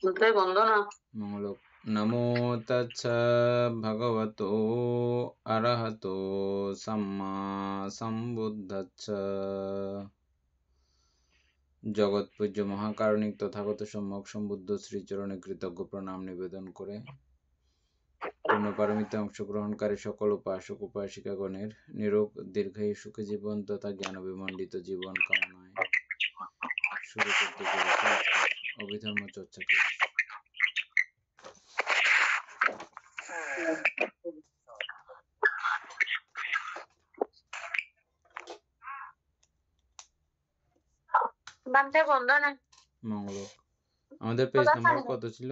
মঙ্গলক। নমো তচ্ছ ভগবতো অরহতো সম্মা সম্বুদ্ধস্স। জগৎপূজ্য মহাকারণিক তথাগত সম্যক সম্বুদ্ধ শ্রীচরণে কৃতজ্ঞ প্রণাম নিবেদন করে পূর্ণপারমিতে অংশগ্রহণকারী সকল উপাসক উপাসিকাগণের নিরোগ দীর্ঘায়ু সুখী জীবন তথা জ্ঞান বিমণ্ডিত জীবন কামনায় শুরু করতে চলেছে আজকের অভিধর্ম চর্চা ক্লাস। মঙ্গলক। আমাদের পেজ নাম্বার কত ছিল?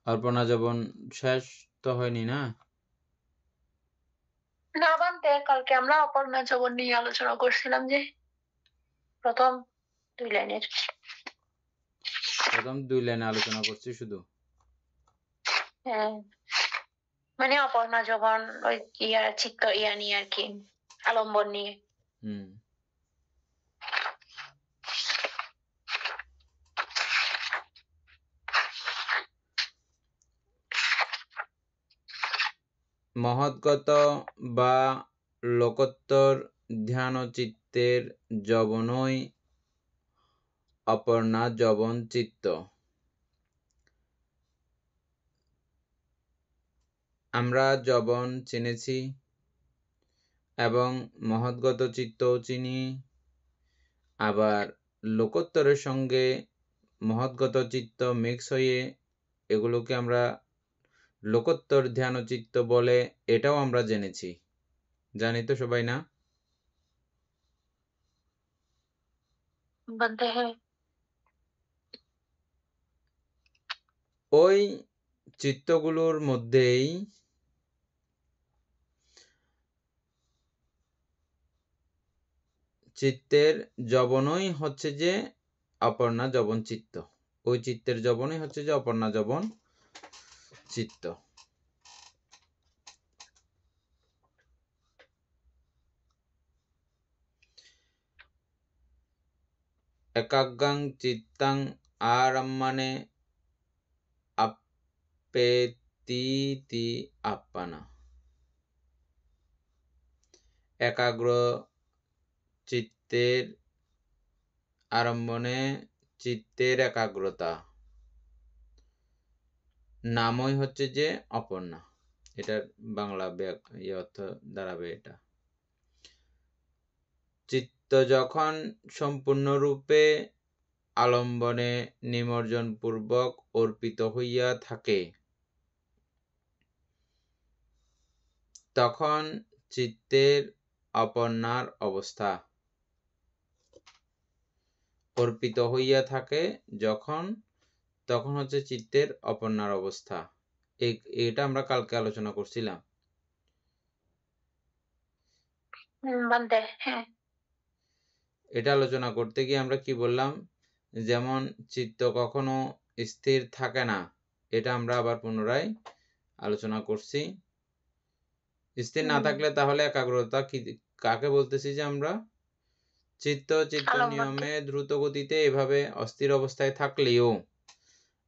অর্পণা যবন শেষ তো হয়নি না? না বানতে কালকে আমরা অপর্ণা যবন নিয়ে আলোচনা করছিলাম যে প্রথম 2 লাইনের। প্রথম 2 লাইনে আলোচনা করছি শুধু। হ্যাঁ, মানে অপর্ণা যবন ওই চিত্ত নিয়ে আর কি, আলম্বন নিয়ে। মহৎগত বা লোকোত্তর ধ্যানচিত্তের যবনই অপর্ণা যবন চিত্ত। আমরা যবন চিনেছি এবং মহৎগত চিত্তও চিনি, আবার লোকোত্তরের সঙ্গে মহৎগত চিত্ত মিক্স হয়ে এগুলোকে আমরা লোকোত্তর ধ্যানচিত্ত বলে, এটাও আমরা জেনেছি। জানি তো সবাই না? ওই চিত্তগুলোর মধ্যেই চিত্তের যবনই হচ্ছে যে অপর্ণা যবন চিত্ত। ওই চিত্তের যবনই হচ্ছে যে অপর্ণা যবন চিত্ত। একাগ্রাং চিত্তাং আরম্মণে আপেতিতি আপ্পানা। একাগ্র চিত্তের আরম্ভনে চিত্তের একাগ্রতা নামই হচ্ছে যে অপর্ণা। এটার বাংলা অর্থ দাঁড়াবে এটা। চিত্ত যখন সম্পূর্ণরূপে আলম্বনে নিমজ্জন পূর্বক অর্পিত হইয়া থাকে, তখন চিত্তের অপর্ণার অবস্থা। অর্পিত হইয়া থাকে যখন, তখন হচ্ছে চিত্তের অপর্ণার অবস্থা। এটা আমরা কালকে আলোচনা করছিলাম। এটা আলোচনা করতে গিয়ে আমরা কি বললাম? যেমন চিত্ত কখনো স্থির থাকে না, এটা আমরা আবার পুনরায় আলোচনা করছি। স্থির না থাকলে তাহলে একাগ্রতা কাকে বলতেছি? যে আমরা চিত্ত নিয়মে দ্রুত গতিতে এভাবে অস্থির অবস্থায় থাকলেও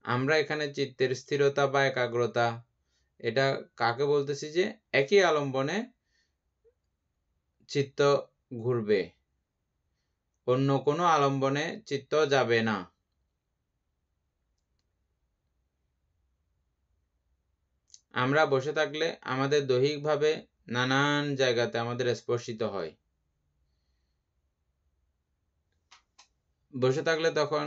আমরা এখানে চিত্তের স্থিরতা বা একাগ্রতা, এটা কাকে বলতেছি? যে একই আলম্বনে চিত্ত ঘুরবে, অন্য কোনো আলম্বনে চিত্ত যাবে না। আমরা বসে থাকলে আমাদের দৈহিকভাবে নানান জায়গাতে আমাদের স্পর্শিত হয়। বসে থাকলে তখন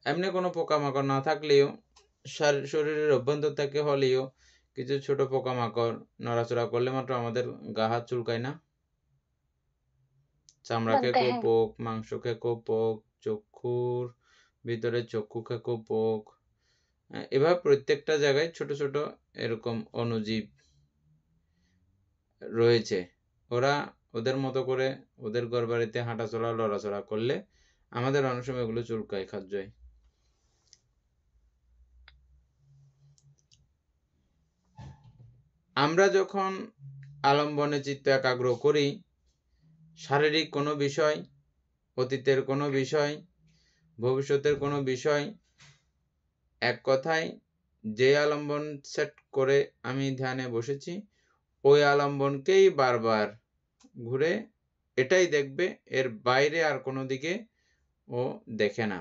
এমনি কোনো পোকামাকড় না থাকলেও শরীরের অভ্যন্তর থেকে হলেও কিছু ছোট পোকামাকড় নড়াচড়া করলে মাত্র আমাদের গা হাত চুলকায় না? চামড়া বলতে খেকো হ্যাঁ পোক, মাংস খেকো পোক, চক্ষুর ভিতরে চক্ষু খেকো পোক। এভাবে প্রত্যেকটা জায়গায় ছোট ছোট এরকম অণুজীব রয়েছে। ওরা ওদের মতো করে ওদের ঘরবাড়িতে হাঁটাচলা লড়াচড়া করলে আমাদের অনেক সময় এগুলো চুলকায় খাদ্যয়। আমরা যখন আলম্বনে চিত্ত একাগ্র করি, শারীরিক কোনো বিষয়, অতীতের কোনো বিষয়, ভবিষ্যতের কোনো বিষয়, এক কথায় যে আলম্বন সেট করে আমি ধ্যানে বসেছি ওই আলম্বনকেই বারবার ঘুরে এটাই দেখবে, এর বাইরে আর কোনো দিকে ও দেখে না।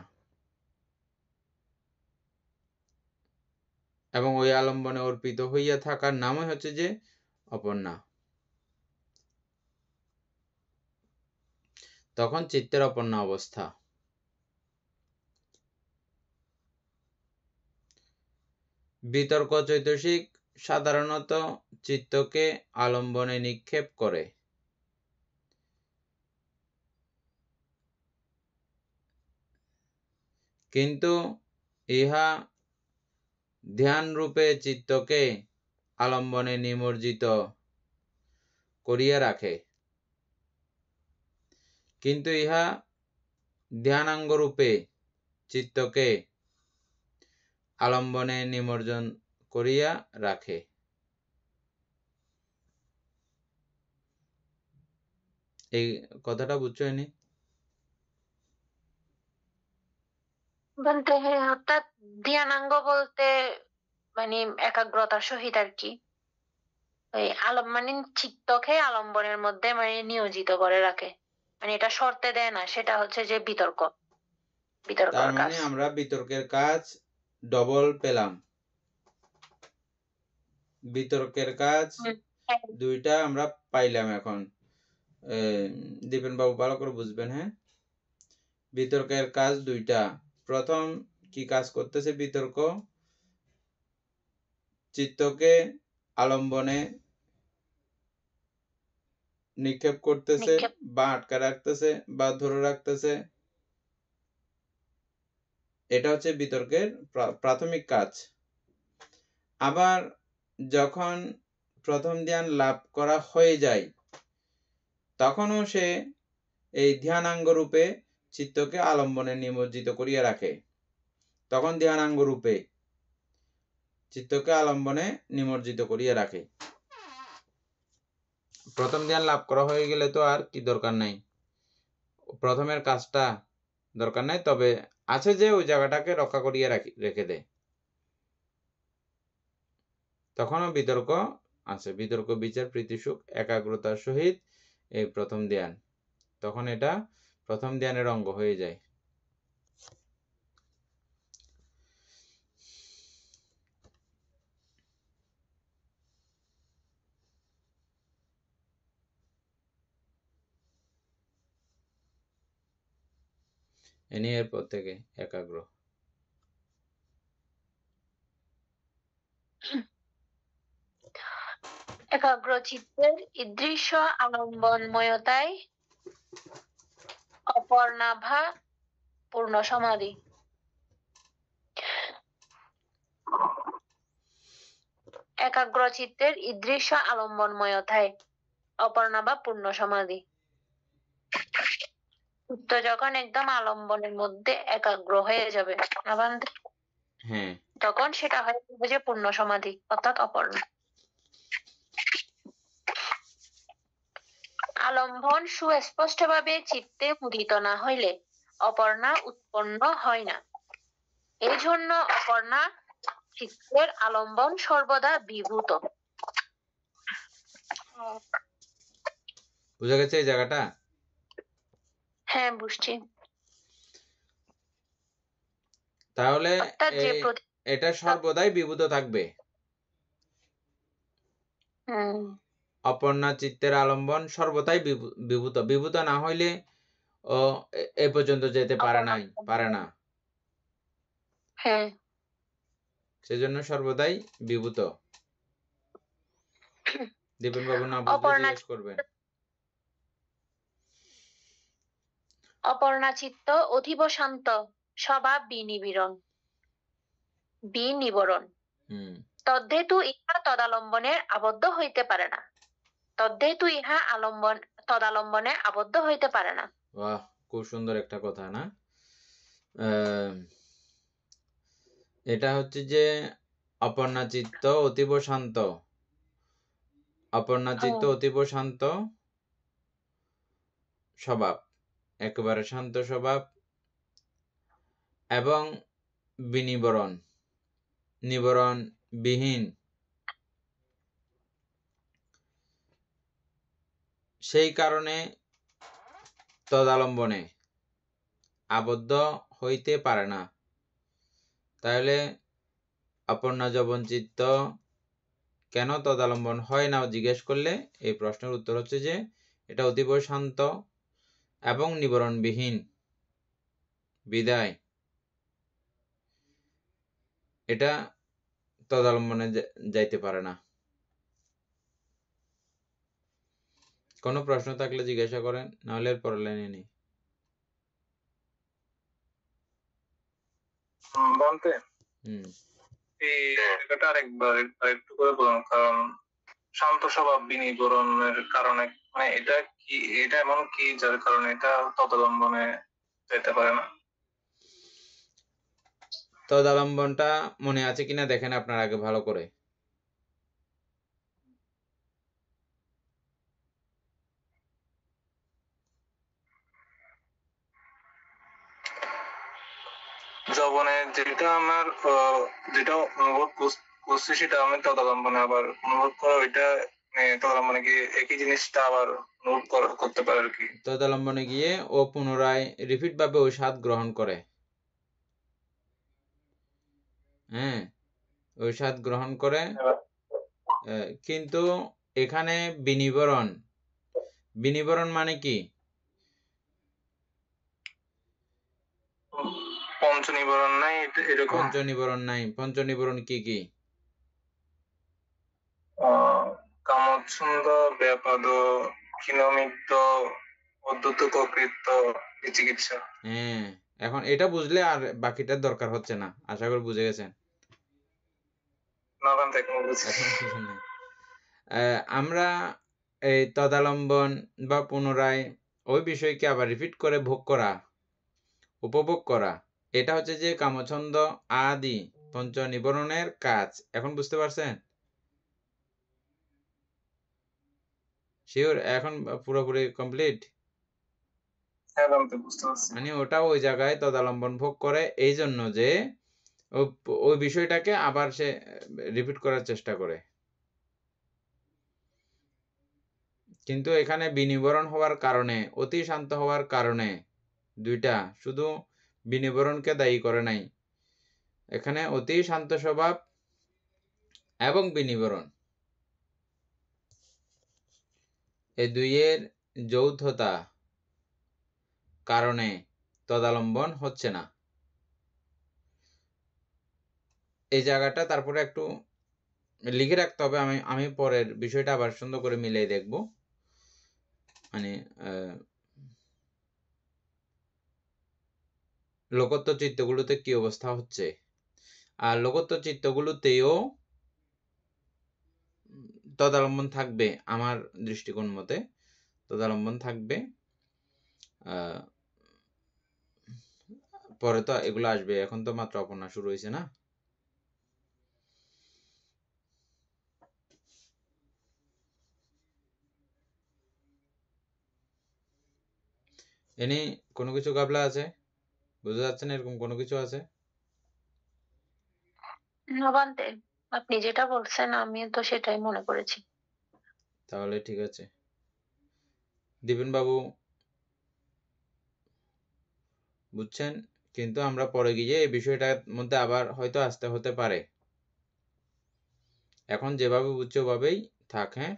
এবং ওই আলম্বনে অর্পিত হইয়া থাকার নামই হচ্ছে যে অপর্ণা। তখন চিত্তের অপর্ণা অবস্থা। বিতর্ক চৈতসিক সাধারণত চিত্তকে আলম্বনে নিক্ষেপ করে, কিন্তু ইহা ধ্যান রূপে চিত্তকে আলম্বনে নিমজ্জিত করিয়া রাখে, কিন্তু ইহা ধ্যানাঙ্গ রূপে চিত্তকে আলম্বনে নিমজ্জন করিয়া রাখে। এই কথাটা বুঝছো নি? বলতে হ্যাঁ, অর্থাৎ ধ্যানাঙ্গ বলতে মানে একাগ্রতার সহিত আর কি ওই মানে চিত্তকে আলম্বনের মধ্যে মানে নিয়োজিত করে রাখে, মানে এটা শর্তে দেয় না, সেটা হচ্ছে যে তার বিতর্কর মানে কাজ। আমরা বিতর্কের কাজ ডবল পেলাম। বিতর্কের কাজ হ্যাঁ, দুইটা আমরা পাইলাম। এখন দীপেন বাবু ভালো করে বুঝবেন। হ্যাঁ, বিতর্কের কাজ দুইটা। প্রথম কি কাজ করতেছে বিতর্ক? চিত্তকে আলম্বনে নিক্ষেপ করতেছে, নিক্ষেপ। বা আটকা রাখতেছে, বা ধরে রাখতেছে। এটা হচ্ছে বিতর্কের প্রাথমিক কাজ। আবার যখন প্রথম ধ্যান লাভ করা হয়ে যায় তখনও সে এই ধ্যানাঙ্গ রূপে চিত্তকে আলম্বনে নিমজ্জিত করিয়া রাখে। তখন ধ্যানাঙ্গ রূপে চিত্তকে আলম্বনে নিমজ্জিত করিয়া রাখে। প্রথম ধ্যান লাভ করা হয়ে গেলে তো আর কি দরকার নাই, প্রথমের কাজটা দরকার নাই, তবে আছে যে ওই জায়গাটাকে রক্ষা করিয়া রেখে দেয়। তখনও বিতর্ক আছে, বিতর্ক বিচার প্রীতি সুখ একাগ্রতার সহিত এই প্রথম ধ্যান, তখন এটা প্রথম ধ্যানের অঙ্গ হয়ে যায়। এনি এরপর থেকে একাগ্র। একাগ্র চিত্তের ঈদৃশ্য আলম্বনময়তায় অপর্ণাভা পূর্ণ সমাধি। একাগ্র চিত্তের ঈদৃশ্য আলম্বনময়তায় অপর্ণাভা পূর্ণ সমাধি। চিত্ত যখন একদম আলম্বনের মধ্যে একাগ্র হয়ে যাবে হ্যাঁ, তখন সেটা হয়ে যাবে যে পূর্ণ সমাধি, অর্থাৎ অপর্ণা। আলম্বন সুস্পষ্টভাবে চিত্তে মুদিত না হইলে অপর্ণা উৎপন্ন হয় না। এই জন্য অপর্ণা চিত্তের আলম্বন সর্বদা বিভূত। বুঝা গেছে এই জায়গাটা? হ্যাঁ, বুঝছি। তাহলে অর্থাৎ যে এটা সর্বদাই বিভূত থাকবে। অপর্ণা চিত্তের আলম্বন সর্বদাই বিভূত। বিভূত না হইলে ও এ পর্যন্ত যেতে পারে না। হ্যাঁ, সেজন্য সর্বদাই বিভূত। দীপেন বাবু না বুঝলে অপর্ণা জিজ্ঞেস করবেন। অপর্ণা চিত্ত অতীব শান্ত স্বভাব বিনিবরণ হুম তদ্ধেতু ইহা তদালম্বনে আবদ্ধ হইতে পারে না। তদ্ধেতু ইহা তদালম্বনে আবদ্ধ হইতে পারে না। বাহ, খুব সুন্দর একটা কথা না? আহ, এটা হচ্ছে যে অপর্ণা চিত্ত অতীব শান্ত, অপর্ণা চিত্ত অতীব শান্ত স্বভাব, একেবারে শান্ত স্বভাব, এবং বিনিবরণ, নিবরণ বিহীন, সেই কারণে তদালম্বনে আবদ্ধ হইতে পারে না। তাহলে অপর্ণা যবন চিত্ত কেন তদালম্বন হয় না জিজ্ঞেস করলে এই প্রশ্নের উত্তর হচ্ছে যে এটা অতীব শান্ত এবং নিবরণবিহীন, বিদায় এটা তদালম্বনে যাইতে পারে না। কোনো প্রশ্ন থাকলে জিজ্ঞাসা করেন, নাহলে এর পরের লাইনে নেই। বলতে এই জায়গাটা আরেকটু করে বলুন, কারণ শান্ত স্বভাব বিনিবরণের কারণে মানে এটা এমন কি যার কারণে এটা তদালম্বনে যেতে পারে না? তদালম্বনটা মনে আছে কিনা দেখেন আপনার আগে ভালো করে। যৌবনে যেটা আমার যেটা অনুভব করছি সেটা আমি তদালম্বনে আবার অনুভব করা, ওইটা তদালম্বনে গিয়ে একই জিনিসটা আবার অনুভব করতে পারে আর কি। তদালম্বনে গিয়ে ও পুনরায় রিপিট ভাবে ওই স্বাদ গ্রহণ করে। হ্যাঁ, ওই স্বাদ গ্রহণ করে, কিন্তু এখানে বিনিবরণ মানে কি? পঞ্চনিবরণ নাই এরকম? পঞ্চনিবরণ নাই। পঞ্চনিবরণ কি কি? কামচ্ছন্দ, ব্যাপাদ, ক্ষীণমিত্ত, অদ্যুত কৃত্য, বিচিকিৎসা। হ্যাঁ, এখন এটা বুঝলে আর বাকিটার দরকার হচ্ছে না, আশা করি বুঝে গেছেন। আমরা এই তদালম্বন বা পুনরায় ওই বিষয়কে আবার রিপিট করে ভোগ করা, উপভোগ করা, এটা হচ্ছে যে কামছন্দ আদি পঞ্চ নিবরণের কাজ। এখন বুঝতে পারছেন? শিওর? এখন পুরোপুরি কমপ্লিট? মানে ওটা ওই জায়গায় তদালম্বন ভোগ করে এই জন্য যে ওই বিষয়টাকে আবার সে রিপিট করার চেষ্টা করে। কিন্তু এখানে বিনিবরণ হওয়ার কারণে, অতি শান্ত হওয়ার কারণে, দুইটা শুধু বিনিবরণকে দায়ী করে নাই, এখানে অতি শান্ত স্বভাব এবং বিনিবরণ, এই দুইয়ের যৌথতা কারণে তদালম্বন হচ্ছে না। এই জায়গাটা তারপরে একটু লিখে রাখতে হবে। আমি পরের বিষয়টা আবার সুন্দর করে মিলিয়ে দেখব। মানে লোকোত্তর চিত্তগুলোতে কি অবস্থা হচ্ছে, আর লোকোত্তর চিত্তগুলোতেও তদালম্বন থাকবে, আমার দৃষ্টিকোণ মতে তদালম্বন থাকবে। পরে তো এগুলো আসবে, এখন তো মাত্র অপর্ণা শুরু হয়েছে না। এনে কোনো কিছু গাবলা আছে, বুঝতে যাচ্ছে না? এরকম কোনো কিছু আছে? নবান্তে আপনি যেটা বলছেন আমি তো সেটাই মনে করেছি। তাহলে ঠিক আছে। দীপেন বাবু বুঝছেন, কিন্তু আমরা পরে গিয়ে এই বিষয়টার মধ্যে আবার হয়তো আসতে হতে পারে। এখন যেভাবে বুঝছো ওভাবেই থাক। হ্যাঁ,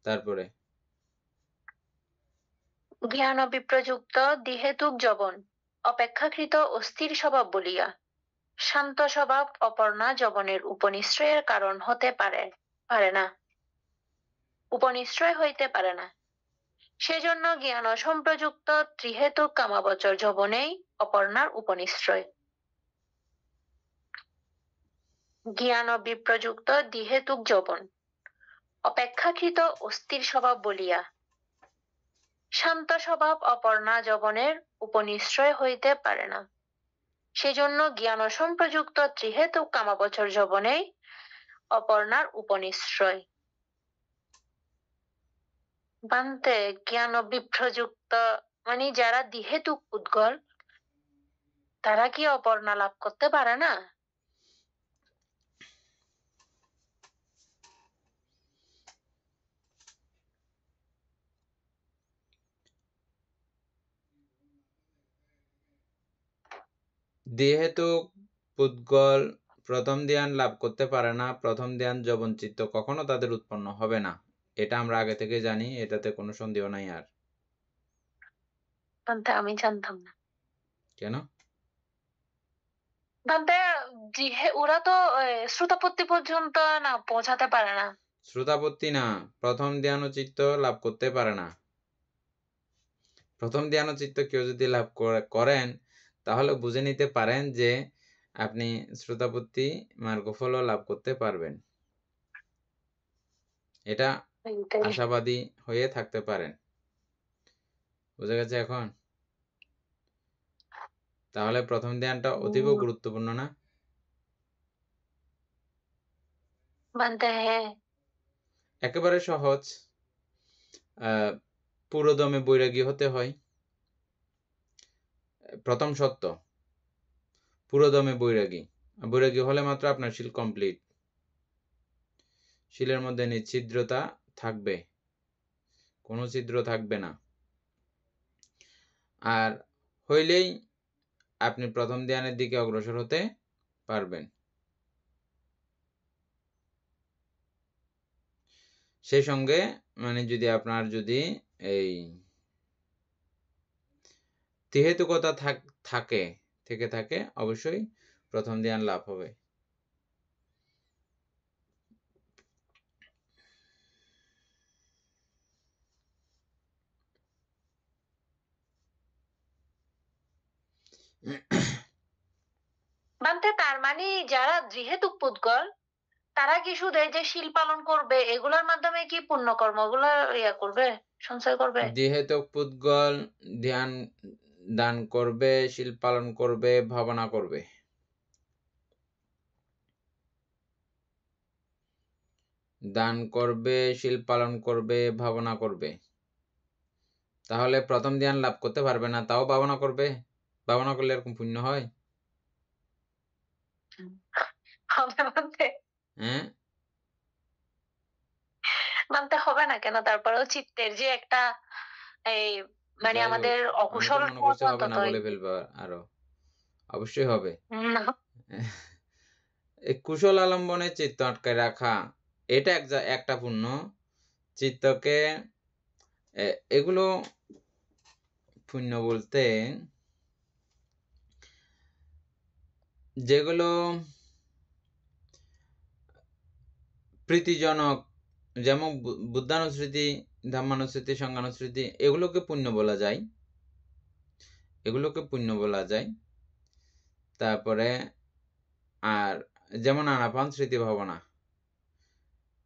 তারপরে জ্ঞান বিপ্রযুক্ত দিহেতুক যবন অপেক্ষাকৃত অস্থির স্বভাব বলিয়া শান্ত স্বভাব অপর্ণা যবনের উপনিশ্রয়ের কারণ হতে পারে। পারে না, উপনিশ্রয় হইতে পারে না। সেজন্য জ্ঞান অসম্প্রযুক্ত ত্রিহেতুক কামাবচর যবনেই অপর্ণার উপনিশ্রয়। জ্ঞান বিপ্রযুক্ত দ্বিহেতুক যবন অপেক্ষাকৃত অস্থির স্বভাব বলিয়া শান্ত স্বভাব অপর্ণা যবনের উপনিশ্রয় হইতে পারে না। সেজন্য জ্ঞান অসম্প্রযুক্ত ত্রিহেতুক কামাবচর যবনেই অপর্ণার উপনিশ্রয়। বান্তে জ্ঞান বিপ্রযুক্ত মানে যারা দ্বিহেতুক উদ্গল তারা কি অপর্ণা লাভ করতে পারে না? দ্বিহেতুক পুদ্গল প্রথম ধ্যান লাভ করতে পারে না। প্রথম ধ্যান যবন চিত্ত কখনো তাদের উৎপন্ন হবে না, এটা আমরা আগে থেকে জানি, এটাতে কোনো সন্দেহ নাই। আর বান্তে আমি জানতাম না। কেন? বান্তে ওরা তো শ্রোতাপত্তি পর্যন্ত না পৌঁছাতে পারে না। শ্রোতাপত্তি না, প্রথম ধ্যান চিত্ত লাভ করতে পারে না। প্রথম ধ্যান চিত্ত কেউ যদি লাভ করেন তাহলে বুঝে নিতে পারেন যে আপনি শ্রোতাপত্তি মার্গফল লাভ করতে পারবেন, এটা আশাবাদী হয়ে থাকতে পারেন। বুঝে গেছে এখন? তাহলে প্রথম ধ্যানটা অতীব গুরুত্বপূর্ণ না? একেবারে সহজ। পুরোদমে বৈরাগী হতে হয়, প্রথম সত্য পুরোদমে বৈরাগী। বৈরাগী হলে মাত্র আপনার শিল কমপ্লিট। শিলের মধ্যে নিচ্ছিদ্রতা থাকবে, কোনো ছিদ্র থাকবে না। আর হইলেই আপনি প্রথম ধ্যানের দিকে অগ্রসর হতে পারবেন। সেই সঙ্গে মানে যদি আপনার যদি এই ত্রিহেতুকতা থেকে থাকে অবশ্যই প্রথম ধ্যান লাভ হবে। বান্তে তার মানে যারা দ্বিহেতুক পুদ্গল তারা কি শুধু এই যে শিল পালন করবে এগুলোর মাধ্যমে কি পুণ্যকর্ম গুলো করবে, সঞ্চয় করবে? দ্বিহেতুক পুদ্গল ধ্যান দান করবে, শিল পালন করবে, ভাবনা করবে। দান করবে, শিল পালন করবে, ভাবনা করবে। তাহলে প্রথম ধ্যান লাভ করতে পারবে না, তাও ভাবনা করবে। ভাবনা করলে এরকম পুণ্য হয়? হ্যাঁ, মানতে হবে না কেন? তারপরেও চিত্তের যে একটা এই মানে আমাদের অকুশল মনে করছে হবে না বলে ফেলবে, আরো অবশ্যই হবে। এই কুশল আলম্বনে চিত্ত আটকায় রাখা এটা একটা পুণ্য। চিত্তকে এগুলো পুণ্য বলতে যেগুলো প্রীতিজনক, যেমন বুদ্ধানুস্মৃতি, ধম্মানুস্মৃতি, সংজ্ঞানুস্মৃতি, এগুলোকে পুণ্য বলা যায়, এগুলোকে পুণ্য বলা যায়। তারপরে আর যেমন আনাপান স্মৃতি ভাবনা,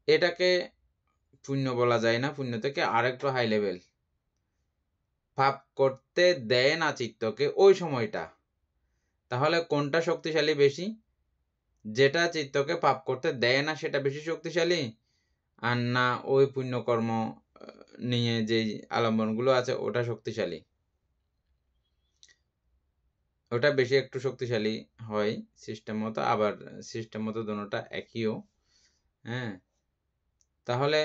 এটাকে পুণ্য বলা যায় না, পুণ্য থেকে আরেকটু হাই লেভেল। পাপ করতে দেয় না চিত্তকে ওই সময়টা। তাহলে কোনটা শক্তিশালী বেশি? যেটা চিত্তকে পাপ করতে দেয় না সেটা বেশি শক্তিশালী, আর না ওই পুণ্যকর্ম নিয়ে যে আলম্বনগুলো আছে ওটা শক্তিশালী? ওটা বেশি একটু শক্তিশালী হয় সিস্টেম মতো, আবার সিস্টেম মতো দুটোটা একইও। হ্যাঁ, তাহলে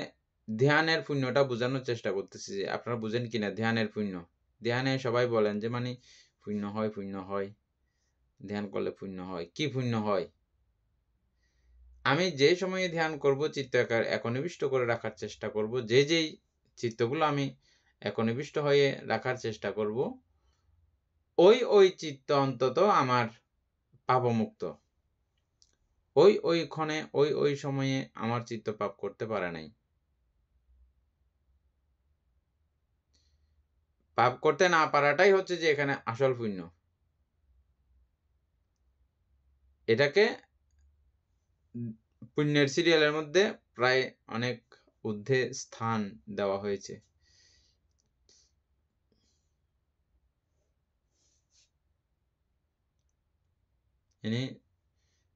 ধ্যানের পুণ্যটা বোঝানোর চেষ্টা করতেছি যে আপনারা বুঝেন কিনা ধ্যানের পুণ্য। ধ্যানে সবাই বলেন যে মানে পুণ্য হয়, পুণ্য হয়, ধ্যান করলে পুণ্য হয়। কি পুণ্য হয়? আমি যে সময়ে ধ্যান করব চিত্ত একনিবিষ্ট করে রাখার চেষ্টা করব, যেই চিত্তগুলো আমি একনিবিষ্ট হয়ে রাখার চেষ্টা করব, ওই চিত্ত অন্তত আমার পাপমুক্ত। ওই ক্ষণে ওই সময়ে আমার চিত্ত পাপ করতে পারে নাই। পাপ করতে না পারাটাই হচ্ছে যে এখানে আসল পুণ্য। এটাকে পুণ্যের সিরিয়ালের মধ্যে প্রায় অনেক ঊর্ধ্বে স্থান দেওয়া হয়েছে।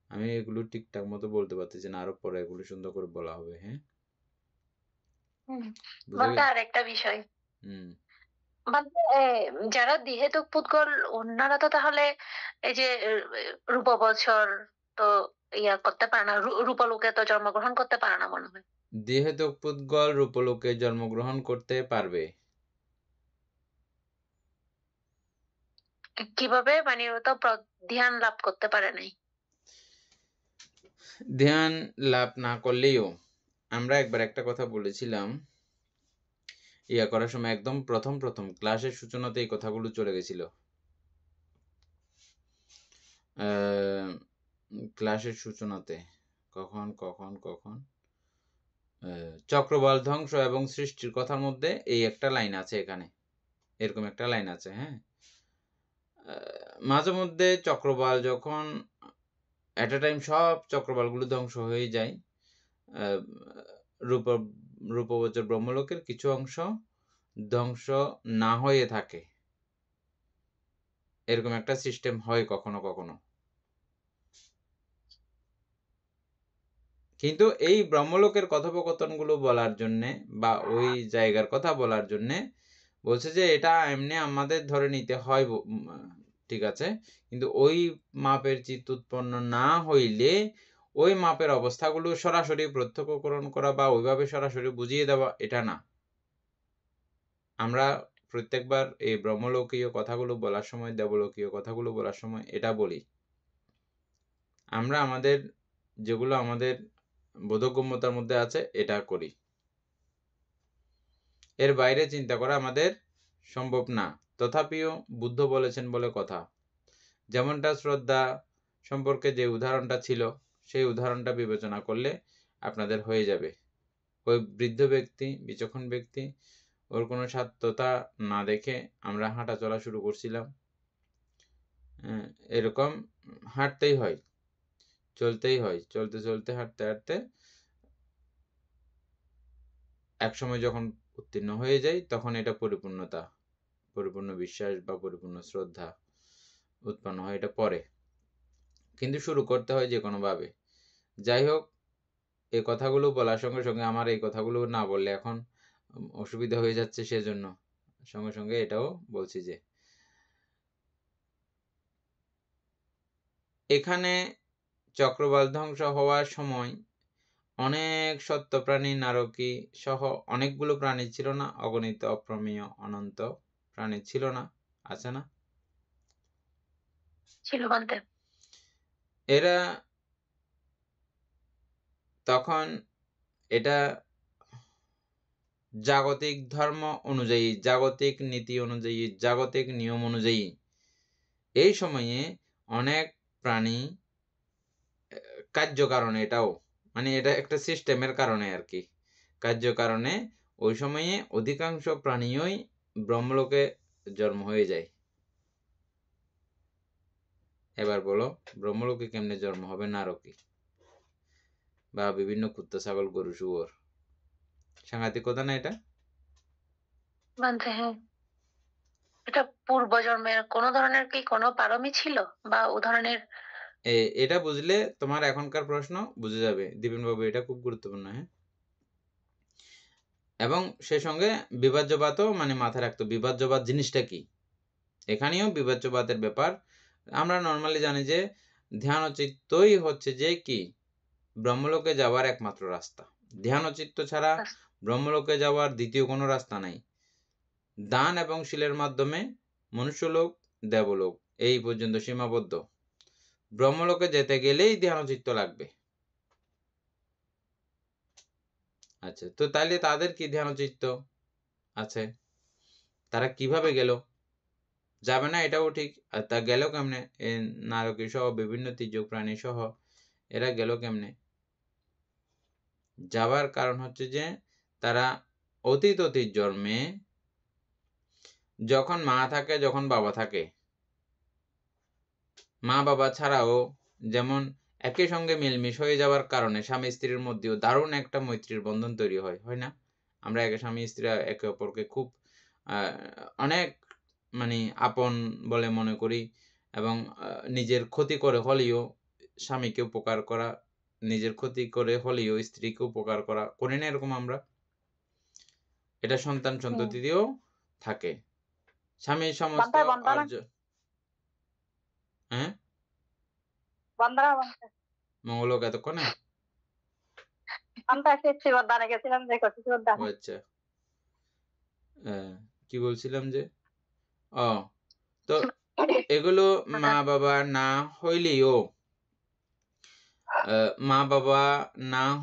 আমি এগুলো ঠিকঠাক মতো বলতে পারতেছি না, আরো পরে এগুলো সুন্দর করে বলা হবে। হ্যাঁ, বলতে আর একটা বিষয়, মানে যারা দিহেতুক পুদ্গল ওনারা তো তাহলে এই যে রূপ বছর তো ইয়া করতে পারে না, রূপলোকে তো জন্মগ্রহণ করতে পারে না মনে হয়। দিহেতুক পুদ্গল রূপলোকে জন্মগ্রহণ করতে পারবে কিভাবে? মানে ও তো ধ্যান লাভ করতে পারে নাই। ধ্যান লাভ না করলেও আমরা একবার একটা কথা বলেছিলাম ইয়া করার সময়, একদম প্রথম ক্লাসের সূচনাতে এই কথাগুলো চলে গেছিল। ক্লাসের সূচনাতে কখন চক্রবাল ধ্বংস এবং সৃষ্টির কথার মধ্যে এই একটা লাইন আছে, এখানে এরকম একটা লাইন আছে। হ্যাঁ, মাঝে মধ্যে চক্রবাল যখন এট এ টাইম সব চক্রবালগুলো ধ্বংস হয়ে যায়, রূপবচর ব্রহ্মলোকের কিছু অংশ ধ্বংস না হয়ে থাকে, এরকম একটা সিস্টেম হয় কখনো কখনো। কিন্তু এই ব্রহ্মলোকের কথোপকথনগুলো বলার জন্যে বা ওই জায়গার কথা বলার জন্যে বলছে যে এটা এমনি আমাদের ধরে নিতে হয়, ঠিক আছে, কিন্তু ওই মাপের চিত্ত উৎপন্ন না হইলে ওই মাপের অবস্থাগুলো সরাসরি প্রত্যক্ষকরণ করা বা ওইভাবে সরাসরি বুঝিয়ে দেওয়া এটা না। আমরা প্রত্যেকবার এই ব্রহ্মলোকীয় কথাগুলো বলার সময়, দেবলোকীয় কথাগুলো বলার সময় এটা বলি, আমরা আমাদের যেগুলো আমাদের বোধগম্যতার মধ্যে আছে এটা করি, এর বাইরে চিন্তা করা আমাদের সম্ভব না। তথাপিও বুদ্ধ বলেছেন বলে কথা। যেমনটা শ্রদ্ধা সম্পর্কে যে উদাহরণটা ছিল, সেই উদাহরণটা বিবেচনা করলে আপনাদের হয়ে যাবে। ওই বৃদ্ধ ব্যক্তি, বিচক্ষণ ব্যক্তি, ওর কোনো সাত্যতা না দেখে আমরা হাঁটা চলা শুরু করছিলাম। এরকম হাঁটতেই হয়, চলতেই হয়, চলতে চলতে হাঁটতে হাঁটতে এক সময় যখন উত্তীর্ণ হয়ে যায় তখন এটা পরিপূর্ণতা, পরিপূর্ণ বিশ্বাস বা পরিপূর্ণ শ্রদ্ধা উৎপন্ন হয়, এটা পরে। কিন্তু শুরু করতে হয় যে কোনোভাবে। যাই হোক, এই কথাগুলো বলার সঙ্গে সঙ্গে আমার এই কথাগুলো না বললে এখন অসুবিধা হয়ে যাচ্ছে, সেজন্য সঙ্গে সঙ্গে এটাও বলছি যে এখানে চক্রবাল ধ্বংস হওয়ার সময় অনেক সত্য প্রাণী, নারকী সহ অনেকগুলো প্রাণী ছিল না? অগণিত, অপ্রমেয়, অনন্ত প্রাণী ছিল না? আছে না? ছিল বলতে এরা তখন এটা জাগতিক ধর্ম অনুযায়ী, জাগতিক নীতি অনুযায়ী, জাগতিক নিয়ম অনুযায়ী এই সময়ে অনেক প্রাণী কার্য কারণে, এটাও মানে এটা একটা সিস্টেমের কারণে আর কি, কার্য কারণে ওই সময়ে অধিকাংশ প্রাণীই ব্রহ্মলোকে জন্ম হয়ে যায়। এবার বলো, ব্রহ্মলোকে কেমনে জন্ম হবে নারকী বা বিভিন্ন কুত্তা, ছাগল, গরু, শুয়োর? সাংঘাতিক কথা না এটা? মানতে হ্যাঁ। এটা পূর্বজন্মের কোনো ধরনের কি কোনো পারমি ছিল বা ও ধরনের? এটা বুঝলে তোমার এখনকার প্রশ্ন বুঝে যাবে দীপেন বাবু, এটা খুব গুরুত্বপূর্ণ। হ্যাঁ, এবং সে সঙ্গে বিভাজ্যবাদও মানে মাথায় রাখতো, বিভাজ্যবাদ জিনিসটা কি। এখানেও বিভাজ্যবাদের ব্যাপার। আমরা নর্মালি জানি যে ধ্যান ও চিত্তই হচ্ছে যে কি ব্রহ্মলোকে যাওয়ার একমাত্র রাস্তা। ধ্যান ও চিত্ত ছাড়া ব্রহ্মলোকে যাওয়ার দ্বিতীয় কোনো রাস্তা নাই। দান এবং শীলের মাধ্যমে মনুষ্যলোক, দেবলোক এই পর্যন্ত সীমাবদ্ধ। ব্রহ্মলোকে যেতে গেলেই ধ্যান ও চিত্ত লাগবে। আচ্ছা, তো তাইলে তাদের কি ধ্যান ও চিত্ত আছে? তারা কিভাবে গেল? যাবে না এটাও ঠিক, আর তা গেল কেমনে? নারকী সহ বিভিন্ন তির্যক প্রাণী সহ এরা গেল কেমনে? যাবার কারণ হচ্ছে যে তারা অতীত জন্মে যখন মা থাকে, যখন বাবা থাকে, মা বাবা ছাড়াও যেমন একই সঙ্গে মিলমিশ হয়ে যাওয়ার কারণে স্বামী স্ত্রীর মধ্যেও দারুণ একটা মৈত্রীর বন্ধন তৈরি হয়, হয় না? আমরা স্বামী স্ত্রী একে অপরকে খুব অনেক মানে আপন বলে মনে করি, এবং নিজের ক্ষতি করে হলেও স্বামীকে উপকার করা, নিজের ক্ষতি করে হলেও স্ত্রীকে উপকার করা, করি না এরকম আমরা? এটা সন্তান সন্ততিতেও থাকে। স্বামী সমস্ত হ্যাঁ মঙ্গলক এতক্ষণে আচ্ছা, কি বলছিলাম যে তো এগুলো মা বাবা না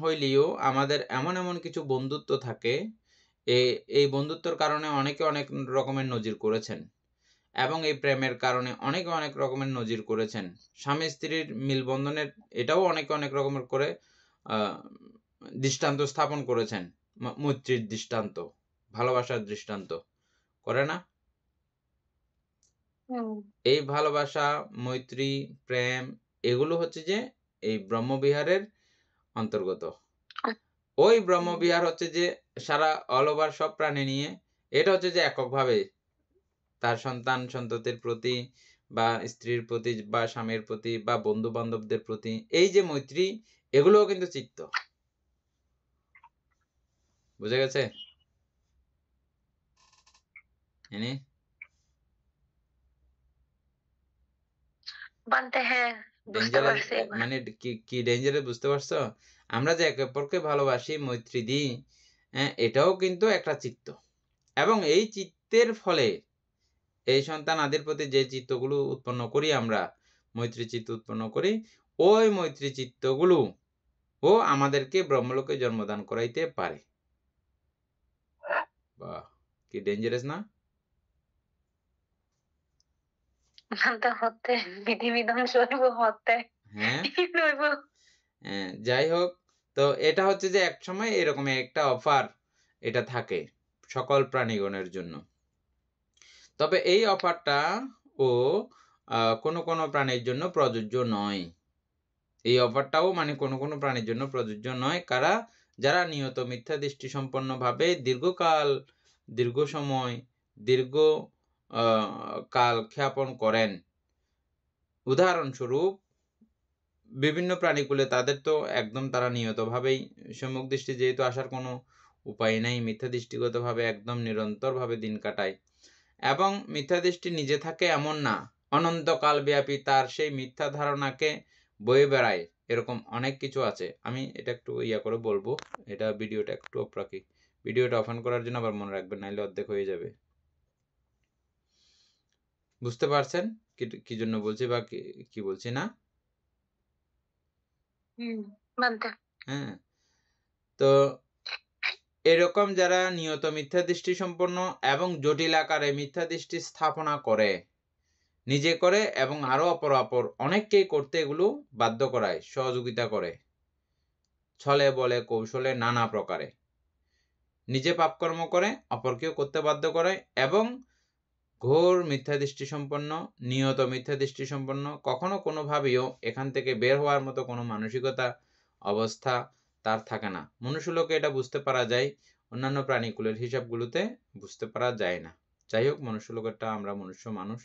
হইলেও আমাদের এমন এমন কিছু বন্ধুত্ব থাকে, এই বন্ধুত্বর কারণে অনেকে অনেক রকমের নজির করেছেন, এবং এই প্রেমের কারণে অনেকে অনেক রকমের নজির করেছেন। স্বামী স্ত্রীর মিলবন্ধনের এটাও অনেকে অনেক রকমের করে দৃষ্টান্ত স্থাপন করেছেন, মৈত্রীর দৃষ্টান্ত, ভালোবাসার দৃষ্টান্ত করে না? এই ভালোবাসা, মৈত্রী, প্রেম এগুলো হচ্ছে যে এই ব্রহ্মবিহারের অন্তর্গত। ওই ব্রহ্মবিহার হচ্ছে যে সারা অল ওভার সব প্রাণী নিয়ে, এটা হচ্ছে যে এককভাবে তার সন্তান সন্ততির প্রতি বা স্ত্রীর প্রতি বা স্বামীর প্রতি বা বন্ধু বান্ধবদের প্রতি এই যে মৈত্রী, এগুলোও কিন্তু চিত্ত। বুঝে গেছে? মানে কি ডেঞ্জারাস বুঝতে পারছো? আমরা যে একে অপরকে ভালোবাসি, মৈত্রী দিই, এটাও কিন্তু একটা চিত্ত, এবং এই চিত্তের ফলে এই সন্তান আদির প্রতি যে চিত্তগুলো উৎপন্ন করি, আমরা মৈত্রী চিত্ত উৎপন্ন করি, ওই মৈত্রী চিত্তগুলো ও আমাদেরকে ব্রহ্মলোকে জন্মদান করাইতে পারে। বাহ, কি ডেঞ্জারাস না? হ্যাঁ, যাই হোক, তো এটা হচ্ছে যে এক সময় এরকম একটা অফার এটা থাকে সকল প্রাণীগণের জন্য। তবে এই অফারটা ও কোনো কোনো প্রাণীর জন্য প্রযোজ্য নয়। এই অফারটাও মানে কোনো কোনো প্রাণীর জন্য প্রযোজ্য নয়। যারা নিয়ত মিথ্যা দৃষ্টি সম্পন্নভাবে দীর্ঘকাল, দীর্ঘ সময়, দীর্ঘ কাল ক্ষেপণ করেন। উদাহরণস্বরূপ বিভিন্ন প্রাণীকুলে তাদের তো একদম তারা নিয়তভাবেই সম্মুখ দৃষ্টি যেহেতু আসার কোনো উপায় নাই, মিথ্যা দৃষ্টিগতভাবে একদম নিরন্তরভাবে দিন কাটায়, এবং মিথ্যা দৃষ্টি নিজে থাকে এমন না, অনন্তকাল ব্যাপী তার সেই মিথ্যা ধারণাকে বয়ে বেড়ায়, এরকম অনেক কিছু আছে। আমি এটা একটু করে বলবো, এটা ভিডিওটা একটু অফ রাখি, ভিডিওটা অফ করার জন্য আবার মনে রাখবেন, নাইলে অর্ধেক হয়ে যাবে। বুঝতে পারছেন কি জন্য বলছি বা কি বলছি না? হ্যাঁ, তো এরকম যারা নিয়ত মিথ্যা দৃষ্টি সম্পন্ন এবং জটিল আকারে মিথ্যা দৃষ্টি স্থাপনা করে, নিজে করে এবং আরো অপর অনেককেই করতে এগুলো বাধ্য করায়, সহযোগিতা করে, ছলে বলে কৌশলে নানা প্রকারে নিজে পাপকর্ম করে, অপরকেও করতে বাধ্য করে, এবং ঘোর মিথ্যা দৃষ্টি সম্পন্ন, নিয়ত মিথ্যা দৃষ্টি সম্পন্ন, কখনো কোনোভাবেও এখান থেকে বের হওয়ার মতো কোনো মানসিকতা অবস্থা তার থাকে না। মনুষ্যলোকে এটা বুঝতে পারা যায়, অন্যান্য প্রাণীকুলের হিসাবগুলোতে বুঝতে পারা যায় না। যাই হোক, মনুষ্যলোকেরটা, আমরা মনুষ্য মানুষ,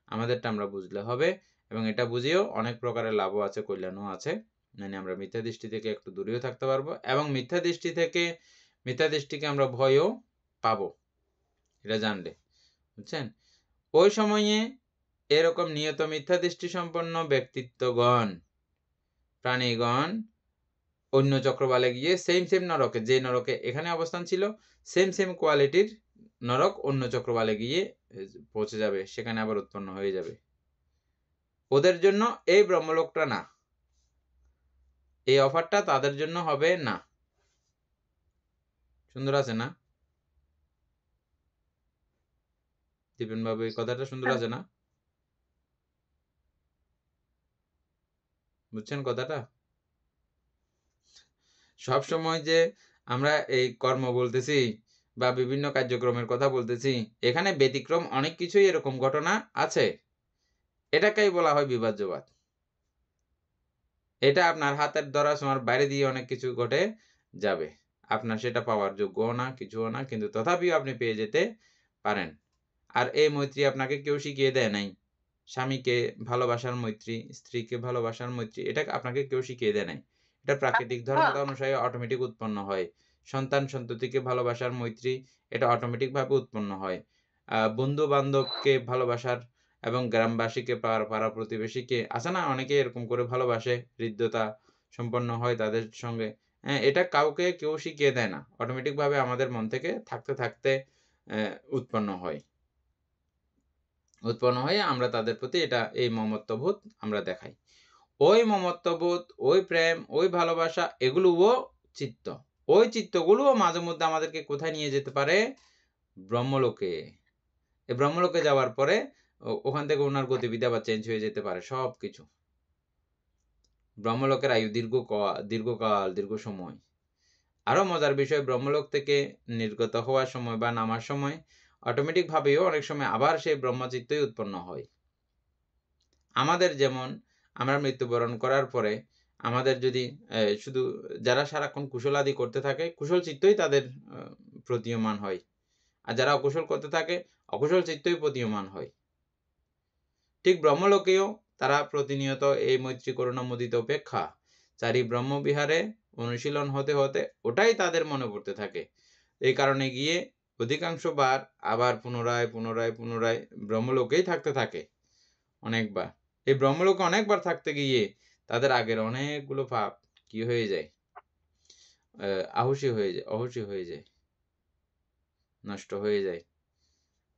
আমাদেরটা আমরা বুঝলে হবে, এবং এটা বুঝেও অনেক প্রকারের লাভও আছে, কল্যাণও আছে। মানে আমরা মিথ্যা দৃষ্টি থেকে একটু দূরেও থাকতে পারবো, এবং মিথ্যা দৃষ্টিকে আমরা ভয়ও পাবো, এটা জানলে। বুঝছেন? ওই সময়ে এরকম নিয়ত মিথ্যা দৃষ্টি সম্পন্ন ব্যক্তিত্বগণ, প্রাণীগণ অন্য চক্রবালে গিয়ে সেম নরকে, যে নরকে এখানে অবস্থান ছিল, সেম কোয়ালিটির নরক অন্য চক্রবালে গিয়ে পৌঁছে যাবে, সেখানে আবার উৎপন্ন হয়ে যাবে। ওদের জন্য এই ব্রহ্মলোকটা না, এই অফারটা তাদের জন্য হবে না। সুন্দর আছে না দীপেন বাবু? এই কথাটা সুন্দর আছে না? বুঝছেন কথাটা? সব সময় যে আমরা এই কর্ম বলতেছি বা বিভিন্ন কার্যক্রমের কথা বলতেছি, এখানে ব্যতিক্রম অনেক কিছুই এরকম ঘটনা আছে। এটাকেই বলা হয় বিভাজ্যবাদ। এটা আপনার হাতের ধরা ছোঁয়ার বাইরে দিয়ে অনেক কিছু ঘটে যাবে। আপনার সেটা পাওয়ার যোগ্যও না, কিছুও না, কিন্তু তথাপিও আপনি পেয়ে যেতে পারেন। আর এই মৈত্রী আপনাকে কেউ শিখিয়ে দেয় নাই। স্বামীকে ভালোবাসার মৈত্রী, স্ত্রীকে ভালোবাসার মৈত্রী, এটা আপনাকে কেউ শিখিয়ে দেয় নাই। এটা প্রাকৃতিক ধর্মতা অনুসারে অটোমেটিক উৎপন্ন হয়। সন্তান-সন্ততিকে ভালোবাসার মৈত্রী, এটা অটোমেটিকভাবে উৎপন্ন হয়। বন্ধু-বান্ধবকে ভালোবাসার এবং গ্রামবাসীকে, পাড়া প্রতিবেশীকে আছে না অনেকে এরকম করে ভালোবাসে, হৃদ্যতা সম্পন্ন হয় তাদের সঙ্গে। এটা কাউকে কেউ শিখিয়ে দেয় না। অটোমেটিকভাবে আমাদের মন থেকে থাকতে, থাকতে উৎপন্ন হয়। উৎপন্ন হয়ে আমরা তাদের প্রতি এই মমত্ববোধ আমরা দেখাই। ওই মমত্ববোধ, ওই প্রেম, ওই ভালোবাসা, এগুলোও চিত্ত। ওই চিত্তগুলোও মাঝে মধ্যে আমাদেরকে কোথায় নিয়ে যেতে পারে? ব্রহ্মলোকে। এই ব্রহ্মলোকে যাওয়ার পরে ওখান থেকে ওনার গতিবিধি আবার চেঞ্জ হয়ে যেতে পারে সবকিছু। ব্রহ্মলোকের আয়ু দীর্ঘকাল, দীর্ঘ সময়। আরো মজার বিষয়, ব্রহ্মলোক থেকে নির্গত হওয়ার সময় বা নামার সময় অটোমেটিক ভাবেও অনেক সময় আবার সেই ব্রহ্মচিত্তই উৎপন্ন হয়। আমাদের যেমন আমরা মৃত্যুবরণ করার পরে আমাদের যদি শুধু যারা সারাক্ষণ কুশলাদি করতে থাকে, কুশল চিত্তই তাদের প্রতীয়মান হয়। আর যারা অকুশল করতে থাকে, অকুশল চিত্তই প্রতীয়মান হয়। ঠিক ব্রহ্মলোকেও তারা প্রতিনিয়ত এই মৈত্রী করুণা মুদিত উপেক্ষা চারি ব্রহ্মবিহারে অনুশীলন হতে হতে ওটাই তাদের মনে পড়তে থাকে। এই কারণে গিয়ে অধিকাংশ বার আবার পুনরায় পুনরায় পুনরায় ব্রহ্মলোকেই থাকতে থাকে অনেকবার। এই ব্রহ্মলোকে অনেকবার থাকতে গিয়ে তাদের আগের অনেকগুলো পাপ কি হয়ে যায়? অহুসি হয়ে যায়, নষ্ট হয়ে যায়।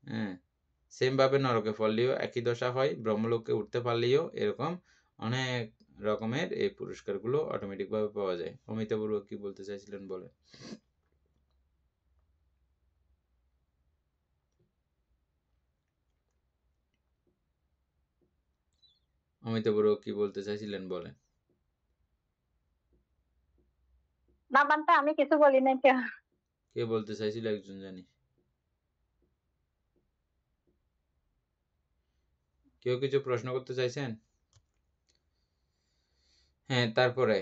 হ্যাঁ, সেম ভাবে নরকে পড়লেও একই দশা হয়, ব্রহ্মলোকে উঠতে পারলেও এরকম অনেক রকমের এই পুরস্কারগুলো অটোমেটিক ভাবে পাওয়া যায়। অমিতাভ বড়ুয়া কি বলতে চাইছিলেন বলেন। অমিতাভ বড়ুয়া কি বলতে চাইছিলেন বলেন। না বান্তা, আমি কিছু বলি নাই। কে বলতে চাইছিল একজন জানি। কেউ কিছু প্রশ্ন করতে চাইছেন? হ্যাঁ, তারপরে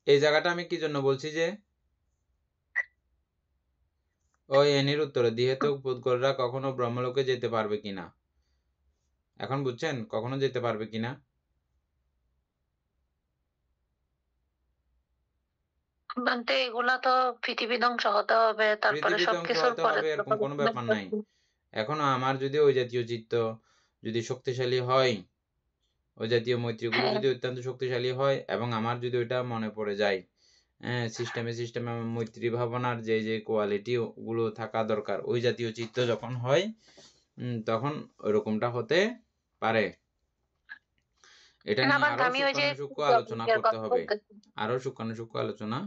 এই জায়গাটা আমি কি জন্য বলছি যে ওই এনির উত্তরে দিহেতক পুৎগলরা কখনো ব্রহ্মলোকে যেতে পারবে কিনা, এখন বুঝছেন কখনো যেতে পারবে কিনা? বলতে এগুলা তো পৃথিবী ধ্বংস হতে হবে, তারপরে পৃথিবী ধ্বংস সবকিছুর হতে পরে হবে এরকম কোনো ব্যাপার নাই। এখনো আমার যদি ওই জাতীয় চিত্ত যদি শক্তিশালী হয়, ওই জাতীয় মৈত্রীগুলো যদি অত্যন্ত শক্তিশালী হয় এবং আমার যদি ওইটা মনে পড়ে যায়, সিস্টেমে মৈত্রী ভাবনার যে কোয়ালিটি গুলো থাকা দরকার, ওই জাতীয় চিত্ত যখন হয় তখন ওইরকমটা হতে পারে। এটা নিয়ে আরো সূক্ষ্ম আলোচনা করতে হবে, আরো সূক্ষ্ম আলোচনা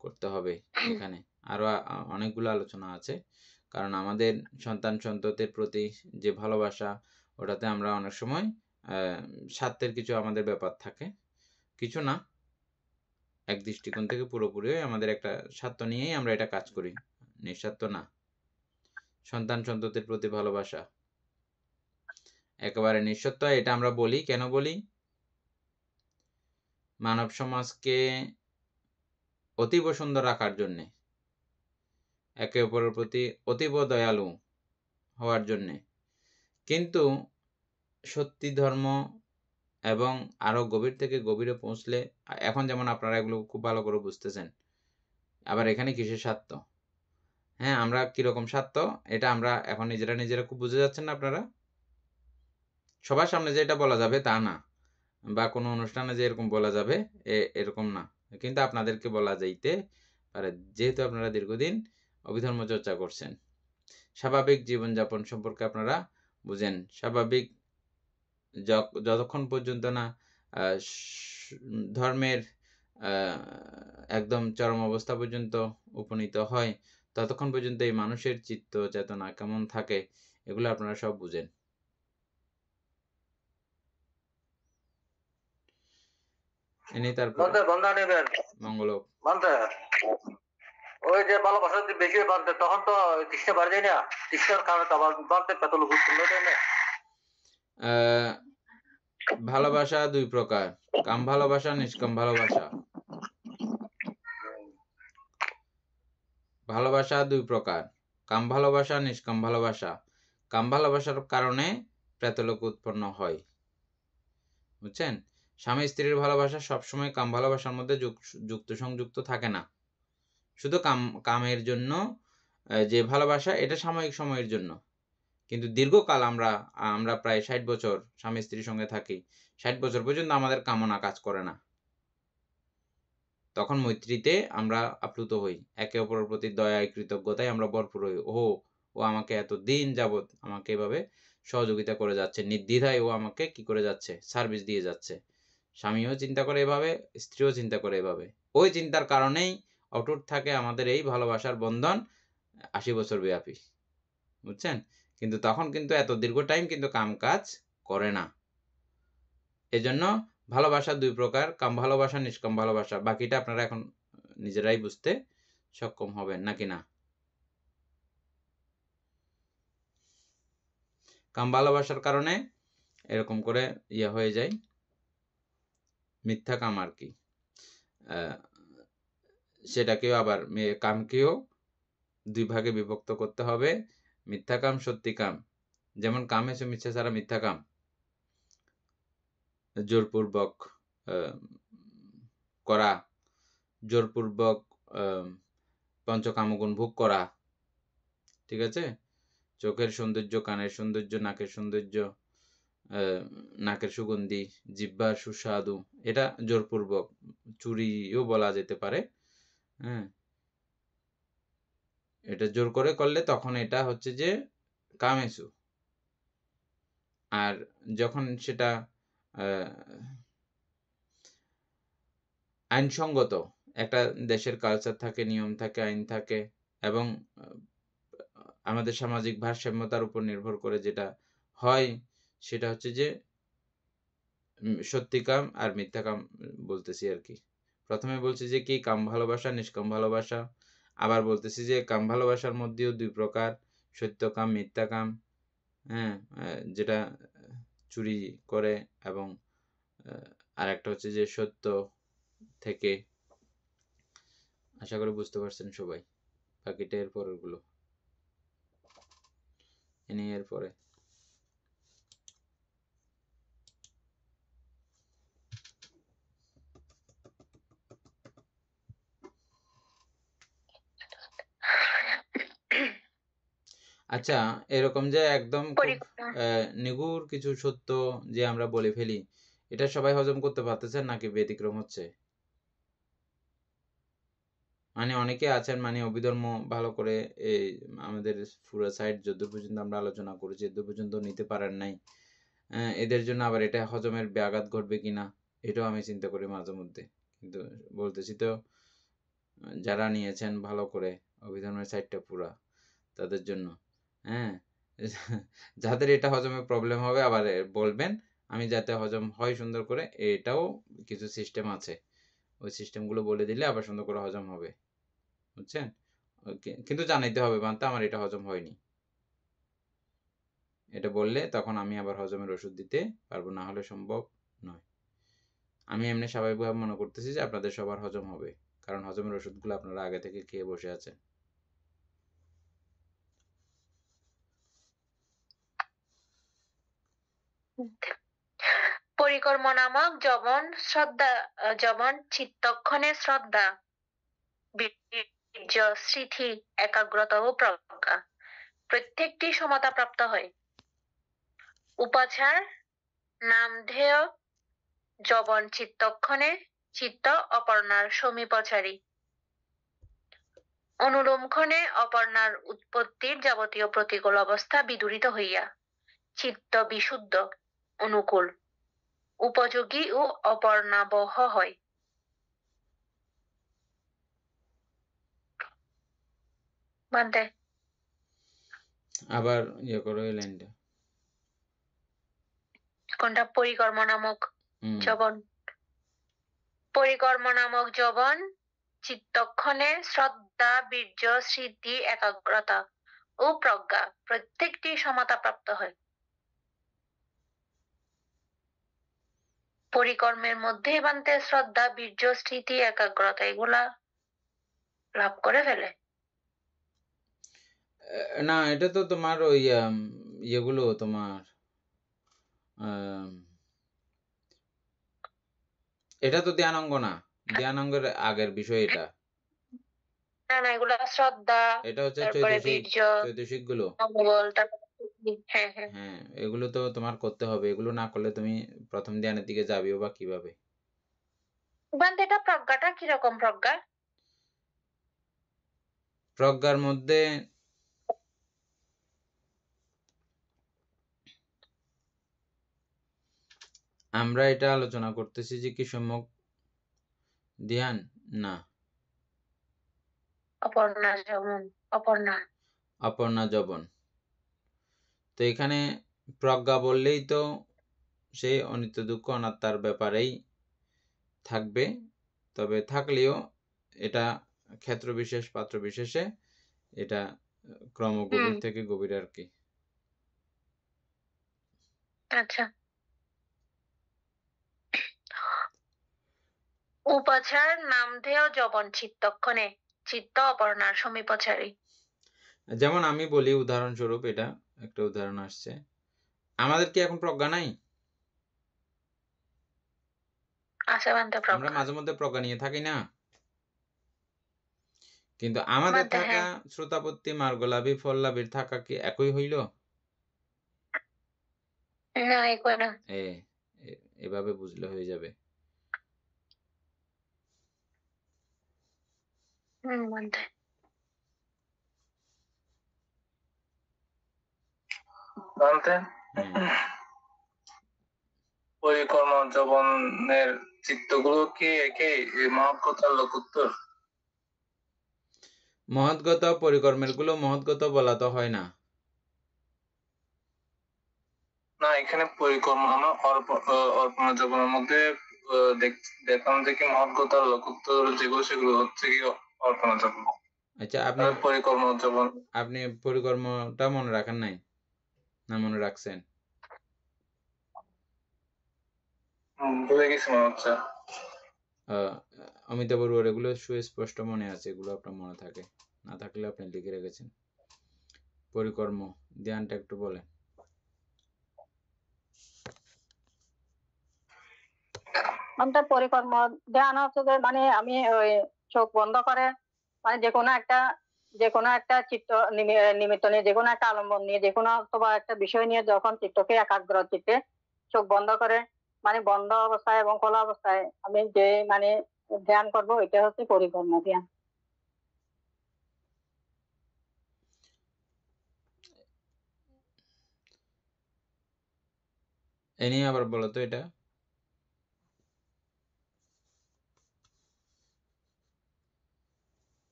করতে হবে। এখানে আরো অনেকগুলো আলোচনা আছে, কারণ আমাদের সন্তান সন্ততির প্রতি যে ভালোবাসা, ওটাতে আমরা অনেক সময় স্বার্থের কিছু আমাদের ব্যাপার থাকে, কিছু না, এক দৃষ্টিকোণ থেকে পুরোপুরি আমাদের একটা স্বার্থ নিয়েই আমরা এটা কাজ করি, নিঃস্বার্থ না। সন্তান সন্ততির প্রতি ভালোবাসা একেবারে নিঃস্বার্থ, এটা আমরা বলি কেন বলি? মানব সমাজকে অতীব সুন্দর রাখার জন্যে, একে অপরের প্রতি অতীব দয়ালু হওয়ার জন্যে। কিন্তু সত্যি ধর্ম এবং আরো গভীর থেকে গভীরে পৌঁছলে, এখন যেমন আপনারা এগুলো খুব ভালো করে বুঝতেছেন, আবার এখানে কিসের স্বার্থ? হ্যাঁ, আমরা কিরকম স্বার্থ এটা আমরা এখন নিজেরা খুব বুঝে যাচ্ছেন না আপনারা? সবার সামনে যে এটা বলা যাবে তা না, বা কোনো অনুষ্ঠানে যে এরকম বলা যাবে এরকম না, কিন্তু আপনাদেরকে বলা যাইতে পারে, যেহেতু আপনারা দীর্ঘদিন অভিধর্ম চর্চা করছেন, স্বাভাবিক জীবনযাপন সম্পর্কে আপনারা বুঝেন। স্বাভাবিক যতক্ষণ পর্যন্ত না ধর্মের একদম চরম অবস্থা পর্যন্ত উপনীত হয়, ততক্ষণ পর্যন্ত এই মানুষের চিত্ত চেতনা কেমন থাকে এগুলো আপনারা সব বুঝেন। এনে তারপরে বানতে বন্ধা নেবেন মঙ্গল হোক। বানতে ওই যে ভালোবাসা যদি বেশি বানতে তখন তো তৃষ্ণা বাড়ে যায় না, তৃষ্ণার কারণে তো আবার বানতে পেতল ঘুরতে তাই না? ভালোবাসা দুই প্রকার, কাম ভালোবাসা, নিষ্কাম ভালোবাসা। ভালোবাসা দুই প্রকার, কাম ভালোবাসা, নিষ্কাম ভালোবাসা। কাম ভালোবাসার কারণে প্রেতলোক উৎপন্ন হয়, বুঝছেন? স্বামী স্ত্রীর ভালোবাসা সবসময় কাম ভালোবাসার মধ্যে যুক্ত সংযুক্ত থাকে না। শুধু কামের জন্য যে ভালোবাসা, এটা সাময়িক সময়ের জন্য, কিন্তু দীর্ঘকাল আমরা প্রায় 60 বছর স্বামী স্ত্রীর সঙ্গে থাকি, 60 বছর পর্যন্ত আমাদের কামনা কাজ করে না। তখন মৈত্রীতে আমরা আপ্লুত হই, একে অপরের প্রতি দয়ায় কৃতজ্ঞতায় আমরা ভরপুর হই। ও আমাকে এত দিন যাবৎ আমাকে এভাবে সহযোগিতা করে যাচ্ছে, নির্দ্বিধায় ও আমাকে কি করে যাচ্ছে, সার্ভিস দিয়ে যাচ্ছে। স্বামীও চিন্তা করে এভাবে, স্ত্রীও চিন্তা করে এভাবে। ওই চিন্তার কারণেই অটুট থাকে আমাদের এই ভালোবাসার বন্ধন 80 বছর ব্যাপী, বুঝছেন? কিন্তু তখন কিন্তু এত দীর্ঘ টাইম কিন্তু কাম কাজ করে না। এজন্য ভালোবাসা দুই প্রকার, কাম ভালোবাসা, নিষ্কাম ভালোবাসা। বাকিটা আপনারা এখন নিজেরাই বুঝতে সক্ষম হবেন, নাকি না? কাম ভালোবাসার কারণে এরকম করে হয়ে যায়, মিথ্যা কাম আর কি। সেটাকেও আবার কামকেও দুই ভাগে বিভক্ত করতে হবে, মিথ্যা কাম, সত্যি কাম। যেমন কামে মিথ্যা ছাড়া মিথ্যা কাম, জোরপূর্বক করা, জোরপূর্বক পঞ্চকামগুণ ভোগ করা, ঠিক আছে? চোখের সৌন্দর্য, কানের সৌন্দর্য, নাকের সৌন্দর্য, নাকের সুগন্ধি, জিহ্বার সুস্বাদু, এটা জোরপূর্বক। চুরিও বলা যেতে পারে, হ্যাঁ। এটা জোর করে করলে তখন এটা হচ্ছে যে কামেসু। আর যখন সেটা আইনসঙ্গত, একটা দেশের কালচার থাকে, নিয়ম থাকে, আইন থাকে, এবং আমাদের সামাজিক ভারসাম্যতার উপর নির্ভর করে যেটা হয়, সেটা হচ্ছে যে সত্যি কাম আর মিথ্যা কাম বলতেছি আর কি। প্রথমে বলছি যে কি কাম ভালোবাসা, নিষ্কাম ভালোবাসা। আবার বলতেছি যে কাম ভালোবাসার মধ্যেও দুই প্রকার, সত্য কাম, মিথ্যা কাম, হ্যাঁ, যেটা চুরি করে, এবং আর একটা হচ্ছে যে সত্য থেকে। আশা করি বুঝতে পারছেন সবাই। বাকিটা এর পরের গুলো এর পরে। আচ্ছা, এরকম যে একদম খুব নিগুড় কিছু সত্য যে আমরা বলে ফেলি, এটা সবাই হজম করতে পারতেছেন নাকি ব্যতিক্রম হচ্ছে? মানে অনেকে আছেন মানে অভিধর্ম ভালো করে এই আমাদের পুরো সাইড যত পর্যন্ত আমরা আলোচনা করেছি এত পর্যন্ত নিতে পারেন নাই, এদের জন্য আবার এটা হজমের ব্যাঘাত ঘটবে কিনা এটাও আমি চিন্তা করি মাঝে মধ্যে। কিন্তু বলতেছি তো, যারা নিয়েছেন ভালো করে অভিধর্মের সাইডটা পুরা, তাদের জন্য, হ্যাঁ, যাদের এটা হজমে প্রবলেম হবে আবার বলবেন, আমি যাতে হজম হয় সুন্দর করে। এটাও কিছু সিস্টেম আছে, ওই সিস্টেমগুলো বলে দিলে আবার সুন্দর করে হজম হবে, বুঝছেন? কিন্তু জানাইতে হবে বান্তা আমার এটা হজম হয়নি, এটা বললে তখন আমি আবার হজমের ওষুধ দিতে পারবো, না হলে সম্ভব নয়। আমি এমনি স্বাভাবিকভাবে মনে করতেছি যে আপনাদের সবার হজম হবে, কারণ হজমের ওষুধগুলো আপনারা আগে থেকে খেয়ে বসে আছেন। পরিকর্ম নামক যবন চিত্তক্ষণে শ্রদ্ধা, বীর্য, স্মৃতি, একাগ্রতা ও প্রজ্ঞা প্রত্যেকটি সমতা প্রাপ্ত হয়। উপাচার নামধেয় যবন চিত্তক্ষণে চিত্ত অপর্ণার সমীপচারী, অনুলোমক্ষণে অপর্ণার উৎপত্তির যাবতীয় প্রতিকূল অবস্থা বিদূরিত হইয়া চিত্ত বিশুদ্ধ, অনুকূল, উপযোগী ও অপর্ণাবহ হয়। বান্তে আবার করো এই লাইনটা। কোনটা? পরিকর্ম নামক যবন। পরিকর্ম নামক যবন চিত্তক্ষণে শ্রদ্ধা, বীর্য, স্মৃতি, একাগ্রতা ও প্রজ্ঞা প্রত্যেকটি সমতাপ্রাপ্ত হয়। পরিকর্মের মধ্যে বান্তে শ্রদ্ধা, বীর্য, স্মৃতি, একাগ্রতা এগুলা লাভ করে ফেলে। না, এটা তো তোমার ওই ইয়েগুলো তোমার এটা তো ধ্যানাঙ্গ না, ধ্যানাঙ্গের আগের বিষয় এটা। না না, এগুলা শ্রদ্ধা, এটা হচ্ছে তারপরে চৈতসিক, বীর্য, চৈতসিক গুলো। মঙ্গল, তারপরে হ্যাঁ হ্যাঁ। হ্যাঁ, এগুলো তো তোমার করতে হবে, এগুলো না করলে তুমি প্রথম ধ্যানের দিকে যাবেও বা কিভাবে? বান্তে এটা প্রজ্ঞাটা কিরকম প্রজ্ঞা? প্রজ্ঞার মধ্যে আমরা এটা আলোচনা করতেছি যে কি সম্যক ধ্যান না অপর্ণা যবন, অপর্ণা যবন। তো এখানে প্রজ্ঞা বললেই তো সেই অনিত্য দুঃখ অনাত্মার ব্যাপারেই থাকবে, তবে থাকলেও এটা ক্ষেত্র বিশেষ পাত্র বিশেষে এটা ক্রম গভীর থেকে গভীর আর কি। আচ্ছা। উপাচার নামধেয় যবন চিত্তক্ষণে চিত্ত অপর্ণার সমীপচারী। যেমন আমি বলি উদাহরণস্বরূপ, এটা একটা উদাহরণ আসছে, আমাদের কি এখন প্রজ্ঞা নাই? আছে বান্তে আমরা প্রজ্ঞা। মাঝে মধ্যে প্রজ্ঞা নিয়ে থাকি না? কিন্তু আমাদের বান্তে থাকা হ্যাঁ। শ্রোতাপত্তি, মার্গলাভী, ফললাভীর থাকা কি একই হইল? না একই না। এভাবে বুঝলে হয়ে যাবে। বান্তে বান্তে হ্যাঁ, পরিকর্ম যবনের চিত্তগুলো কি একই মহৎকতার লোকোত্তর? মহৎগত পরিকর্মের গুলো মহৎগত বলা তো হয় না। না, এখানে পরিকর্ম আমরা অর্পণা যবনের মধ্যে দেখলাম যে কি মহৎকতার লোকোত্তর যেগুলো সেগুলো হচ্ছে কি অর্পণা যবন। আচ্ছা, পরিকর্ম যবন আপনি পরিকর্মটা মনে রাখেন নাই না মনে রাখছেন? ভুলে গেছি মনে হচ্ছে। অমিতাভ বড়ুয়ার এগুলো সুস্পষ্ট মনে আছে, এগুলো আপনার মনে থাকে, না থাকলে আপনি লিখে রেখেছেন। পরিকর্ম ধ্যানটা একটু বলেন। আমাদের পরিকর্ম ধ্যান হচ্ছে যে মানে আমি ওই চোখ বন্ধ করে মানে যে কোনো একটা চিত্ত নিমিত্ত নিয়ে, যে কোনো একটা আলম্বন নিয়ে, যে কোনো অথবা একটা বিষয় নিয়ে যখন চিত্তকে একাগ্র চিত্তে চোখ বন্ধ করে মানে বন্ধ অবস্থায় এবং খোলা অবস্থায় আমি যে মানে ধ্যান করবো, এটা হচ্ছে পরিকর্ম ধ্যান। এ নিয়ে আবার বলো তো এটা।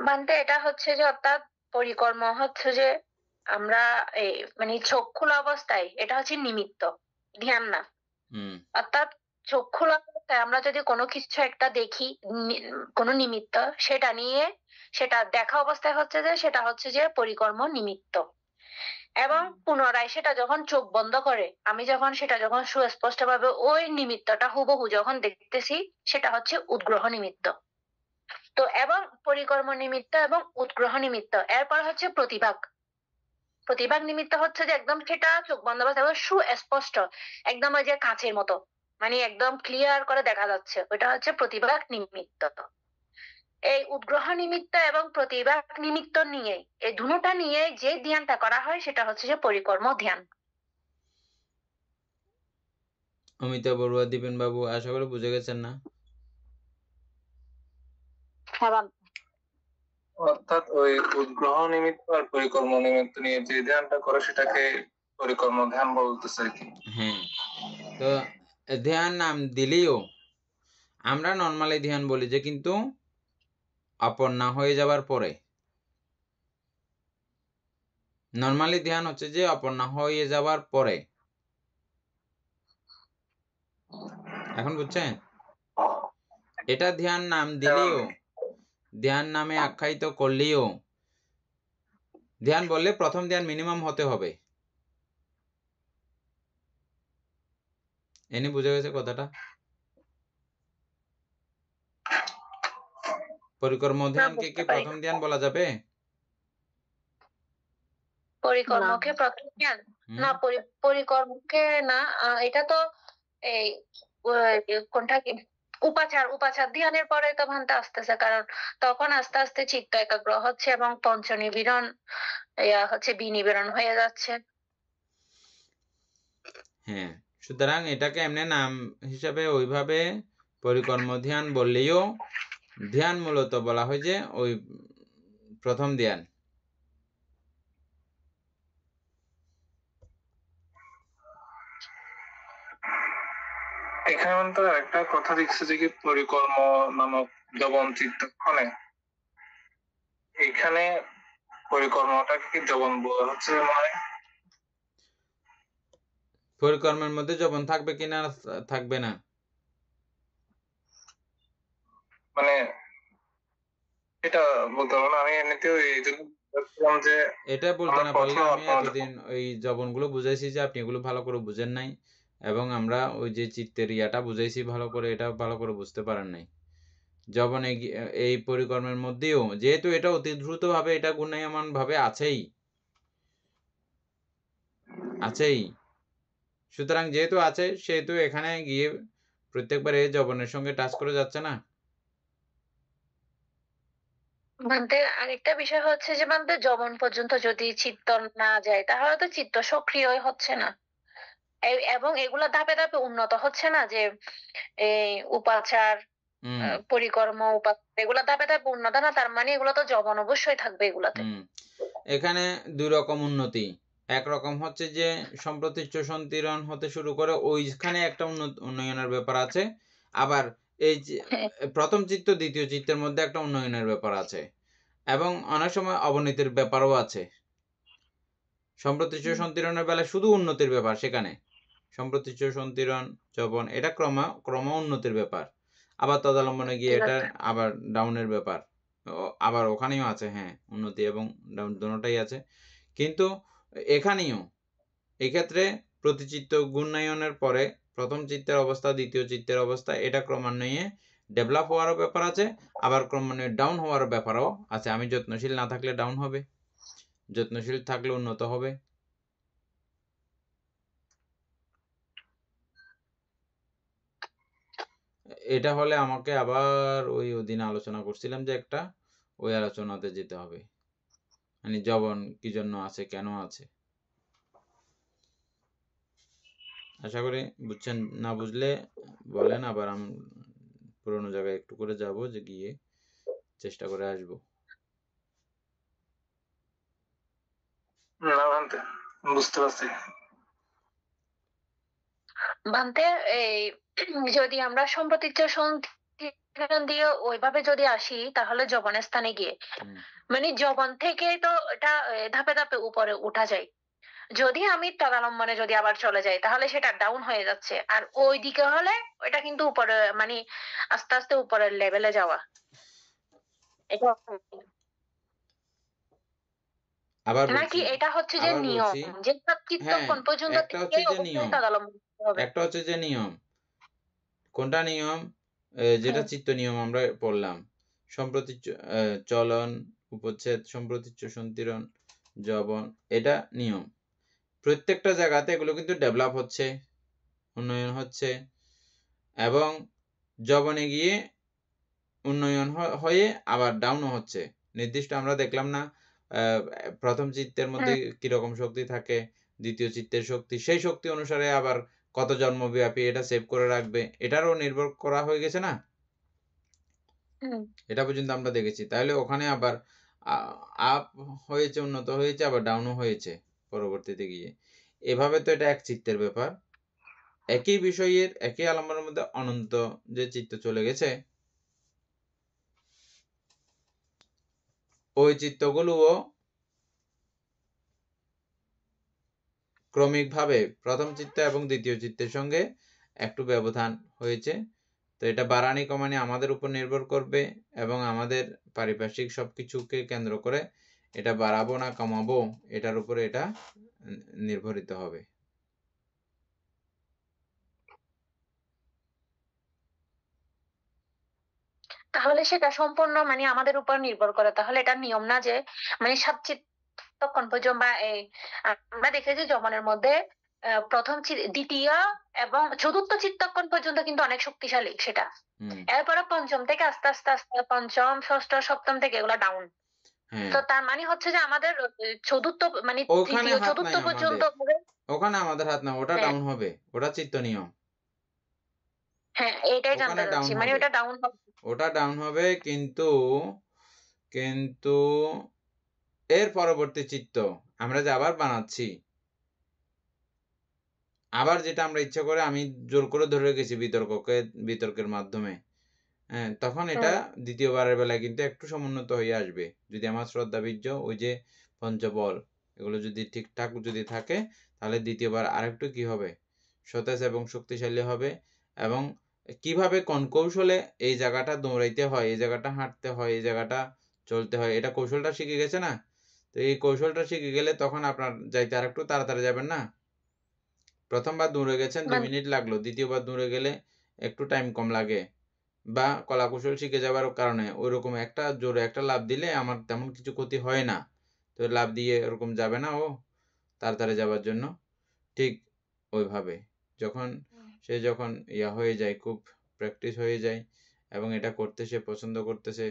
বান্তে এটা হচ্ছে যে অর্থাৎ পরিকর্ম হচ্ছে যে আমরা এই মানে চোখ খোলা অবস্থায় এটা হচ্ছে নিমিত্ত, ধ্যান না। অর্থাৎ চোখ খোলা অবস্থায় আমরা যদি কোনো কিছু একটা দেখি, কোনো নিমিত্ত, সেটা নিয়ে সেটা দেখা অবস্থায় হচ্ছে যে সেটা হচ্ছে যে পরিকর্ম নিমিত্ত। এবং পুনরায় সেটা যখন চোখ বন্ধ করে আমি যখন সেটা যখন সুস্পষ্ট ভাবে ওই নিমিত্তটা হুবহু যখন দেখতেছি, সেটা হচ্ছে উদ্গ্রহ নিমিত্ত। তো এবং পরিকর্ম নিমিত্ত এবং উৎগ্রহ নিমিত্ত, এরপর হচ্ছে প্রতিভাগ। প্রতিভাগ নিমিত্ত হচ্ছে যে একদম সেটা চোখ বন্ধ অবস্থায় সুস্পষ্ট, একদম ওই যে কাঁচের মতো, মানে একদম ক্লিয়ার করে দেখা যাচ্ছে, ওটা হচ্ছে প্রতিভাগ নিমিত্ত। এই উদ্গ্রহ নিমিত্ত এবং প্রতিভাগ নিমিত্ত নিয়ে এই দুটোটা নিয়ে যে ধ্যানটা করা হয় সেটা হচ্ছে যে পরিকর্ম ধ্যান। অমিতাভ বড়ুয়া, দীপেন বাবু, আশা করি বুঝে গেছেন না? অর্থাৎ ওই উদ্গ্রহ নিমিত্ত আর পরিকর্ম নিমিত্ত নিয়ে যে ধ্যানটা করে সেটাকে পরিকর্ম ধ্যান বলতেছে আর কি। হ্যাঁ, তো ধ্যান নাম দিলেও আমরা নর্মালি ধ্যান বলি যে কিন্তু অপর্ণা হয়ে যাবার পরে। নরমালি ধ্যান হচ্ছে যে অপর্ণা হয়ে যাওয়ার পরে। এখন বুঝছেন? এটা ধ্যান নাম দিলেও, ধ্যান নামে আখ্যায়িত করলেও, ধ্যান বললে প্রথম ধ্যান মিনিমাম হতে হবে। এনে বুঝা গেছে কথাটা? পরিকর্ম ধ্যানকে কি প্রথম ধ্যান বলা যাবে? পরিকর্মকে প্রথম ধ্যান না, পরিকর্মকে না, এটা তো এই কোনটা কি উপাচার ধ্যানের পরে তো ভান্তে আসতেছে, কারণ তখন আস্তে আস্তে চিত্ত একাগ্র হচ্ছে এবং পঞ্চনিবিড়ন হচ্ছে বিনিবিড়ন হয়ে যাচ্ছে। হ্যাঁ, সুতরাং এটাকে এমনি নাম হিসাবে ওইভাবে পরিকর্ম ধ্যান বললেও ধ্যান মূলত বলা হয় যে ওই প্রথম ধ্যান। এখানে তো একটা কথা দেখছে যে কি পরিকর্ম নামক জবন চিত্তক্ষণে, এখানে পরিকর্মটাকে কি জবন বলা হচ্ছে মানে? পরিকর্মের মধ্যে জবন থাকবে কিনা থাকবে না, মানে এটা বলতে পারবো না আমি, এমনিতেও এই জন্য বলছিলাম যে এটা বলতে আমরা না পারলে প্রথম আমি এতদিন ওই জবনগুলো বুঝাইছি যে আপনি এগুলো ভালো করে বুঝেন নাই, এবং আমরা ওই যে চিত্তের ইয়াটা বুঝাইছি ভালো করে, এটা ভালো করে বুঝতে পারেন নাই। জবনে এই পরিকর্মের মধ্যেও যেহেতু এটা অতি দ্রুত ভাবে এটা গুণায়মান ভাবে আছেই, সুতরাং যেহেতু আছে সেহেতু এখানে গিয়ে প্রত্যেকবার এই জবনের সঙ্গে টাচ করে যাচ্ছে না। মানতে আরেকটা বিষয় হচ্ছে যে মানতে জবন পর্যন্ত যদি চিত্ত না যায় তাহলে তো চিত্ত সক্রিয় হচ্ছে না, এবং এগুলা ধাপে ধাপে উন্নত হচ্ছে না, যে এই উপাচার পরিকর্ম এগুলা ধাপে ধাপে উন্নত না, তার মানে এগুলো তো জবন অবশ্যই থাকবে এগুলাতে। এখানে দুই রকম উন্নতি। একরকম হচ্ছে যে সম্প্রতিচ্ছ সন্তিরণ হতে শুরু করে ওইখানে একটা উন্নয়নের ব্যাপার আছে, আবার এই যে প্রথম চিত্ত দ্বিতীয় চিত্তের মধ্যে একটা উন্নয়নের ব্যাপার আছে, এবং অনেক সময় অবনতির ব্যাপারও আছে। সম্প্রতিচ্ছ সন্তিরণের বেলায় শুধু উন্নতির ব্যাপার, সেখানে সম্প্রতিচ্ছ সন্তিরণ জবন এটা ক্রম উন্নতির ব্যাপার, আবার তদালম্বনে গিয়ে এটা আবার ডাউনের ব্যাপার, আবার ওখানেও আছে হ্যাঁ উন্নতি এবং ডাউন দুটোটাই আছে। কিন্তু এখানেও এক্ষেত্রে প্রতিচিত্ত গুণায়নের পরে প্রথম চিত্তের অবস্থা দ্বিতীয় চিত্তের অবস্থা এটা ক্রমান্বয়ে ডেভেলপ হওয়ারও ব্যাপার আছে, আবার ক্রমান্বয়ে ডাউন হওয়ার ব্যাপারও আছে। আমি যত্নশীল না থাকলে ডাউন হবে, যত্নশীল থাকলে উন্নত হবে। এটা হলে আমাকে আবার ওই দিন আলোচনা করছিলাম যে একটা ওই আলোচনাতে যেতে হবে, মানে জবন কি জন্য আছে, কেন আছে। আশা করি বুঝছেন, না বুঝলে বলেন, আবার আমি পুরোনো জায়গায় একটু করে যাব, যে গিয়ে চেষ্টা করে আসব। না ভান্তে বুঝতে পারছি। ভান্তে এই যদি আমরা সম্প্রতিচ্ছ সন্তিরণ দিয়ে ওইভাবে যদি আসি তাহলে জবনের স্থানে গিয়ে মানে জবন থেকে তো এটা ধাপে ধাপে উপরে উঠা যায়। যদি আমি তদালম্বনে যদি আবার চলে যাই তাহলে সেটা ডাউন হয়ে যাচ্ছে, আর ওই দিকে হলে ওটা কিন্তু উপরে মানে আস্তে আস্তে উপরের লেভেলে যাওয়া। এটা আবার নাকি বলছি, এটা হচ্ছে যে আবার নিয়ম, বলছি, যে চিত্ত কোন পর্যন্ত একটা হচ্ছে যে নিয়ম, তদালম্বন হবে। একটা হচ্ছে যে নিয়ম। কোনটা নিয়ম? যেটা চিত্ত নিয়ম আমরা পড়লাম, সম্প্রতিচ্ছ চলন, উপচ্ছেদ, সম্প্রতিচ্ছ সন্তিরণ, জবন, এটা নিয়ম। প্রত্যেকটা জায়গাতে এগুলো কিন্তু ডেভেলপ হচ্ছে, উন্নয়ন হচ্ছে, এবং জবনে গিয়ে উন্নয়ন হয়ে আবার ডাউনও হচ্ছে। নির্দিষ্ট আমরা দেখলাম না প্রথম চিত্তের মধ্যে কিরকম শক্তি থাকে, দ্বিতীয় চিত্তের শক্তি, সেই শক্তি অনুসারে আবার কত জন্মব্যাপী এটা সেভ করে রাখবে, এটারও নির্ভর করা হয়ে গেছে না, এটা পর্যন্ত আমরা দেখেছি। তাহলে ওখানে আবার আপ হয়েছে, উন্নত হয়েছে, আবার ডাউনও হয়েছে পরবর্তীতে গিয়ে। এভাবে তো এটা এক চিত্তের ব্যাপার। একই বিষয়ের একই আলম্বনের মধ্যে অনন্ত যে চিত্ত চলে গেছে, ওই চিত্তগুলোও ক্রমিকভাবে প্রথম চিত্ত এবং দ্বিতীয় চিত্তের সঙ্গে একটু ব্যবধান হয়েছে। তো এটা বাড়ানি কমানি আমাদের উপর নির্ভর করবে এবং আমাদের পারিপার্শ্বিক সবকিছুকে কেন্দ্র করে এটা বাড়াবো না কমাবো এটার উপরে এটা নির্ভরিত হবে। তাহলে সেটা সম্পূর্ণ মানে আমাদের উপর নির্ভর করে। তাহলে এটা নিয়ম না যে মানে সাত চিত্তক্ষণ পর্যন্ত বা এই আমরা দেখেছি যমনের মধ্যে প্রথম দ্বিতীয় এবং চতুর্থ চিত্তক্ষণ পর্যন্ত কিন্তু অনেক শক্তিশালী সেটা। এরপরে পঞ্চম থেকে আস্তে আস্তে আস্তে পঞ্চম ষষ্ঠ সপ্তম থেকে এগুলা ডাউন। তো তার মানে হচ্ছে যে আমাদের চতুর্থ মানে তৃতীয় চতুর্থ পর্যন্ত ওখানে আমাদের হাত না, ওটা ডাউন হবে, ওটা চিত্ত নিয়ম। হ্যাঁ এটাই জানতে চাচ্ছি, মানে ওটা ডাউন হবে, ওটা ডাউন হবে, কিন্তু কিন্তু এর পরবর্তী চিত্ত আমরা যে আবার বানাচ্ছি, আবার যেটা আমরা ইচ্ছা করে আমি জোর করে ধরে রেখেছি বিতর্কের মাধ্যমে, হ্যাঁ তখন এটা দ্বিতীয়বারের বেলায় কিন্তু একটু সমুন্নত হয়ে আসবে। যদি আমার শ্রদ্ধা বীর্য ওই যে পঞ্চবল এগুলো যদি ঠিকঠাক যদি থাকে তাহলে দ্বিতীয়বার আরেকটু কি হবে, সতেজ এবং শক্তিশালী হবে। এবং কিভাবে কোন কৌশলে এই জায়গাটা দৌড়াইতে হয়, এই জায়গাটা হাঁটতে হয়, এই জায়গাটা চলতে হয়, এটা কৌশলটা শিখে গেছে না। তো এই কৌশলটা শিখে গেলে তখন আপনার যাইতে আর একটু তাড়াতাড়ি যাবেন না। প্রথমবার দৌড়ে গেছেন 2 মিনিট লাগলো, দ্বিতীয়বার দৌড়ে গেলে একটু টাইম কম লাগে। বা কলা কৌশল শিখে যাওয়ার কারণে ওইরকম একটা জোরে একটা লাফ দিলে আমার তেমন কিছু ক্ষতি হয় না। তো লাফ দিয়ে এরকম যাবে না ও তাড়াতাড়ি যাওয়ার জন্য। ঠিক ওইভাবে যখন সে যখন ইয়া হয়ে যায়, খুব প্র্যাকটিস হয়ে যায় এবং এটা করতে সে পছন্দ করতেছে,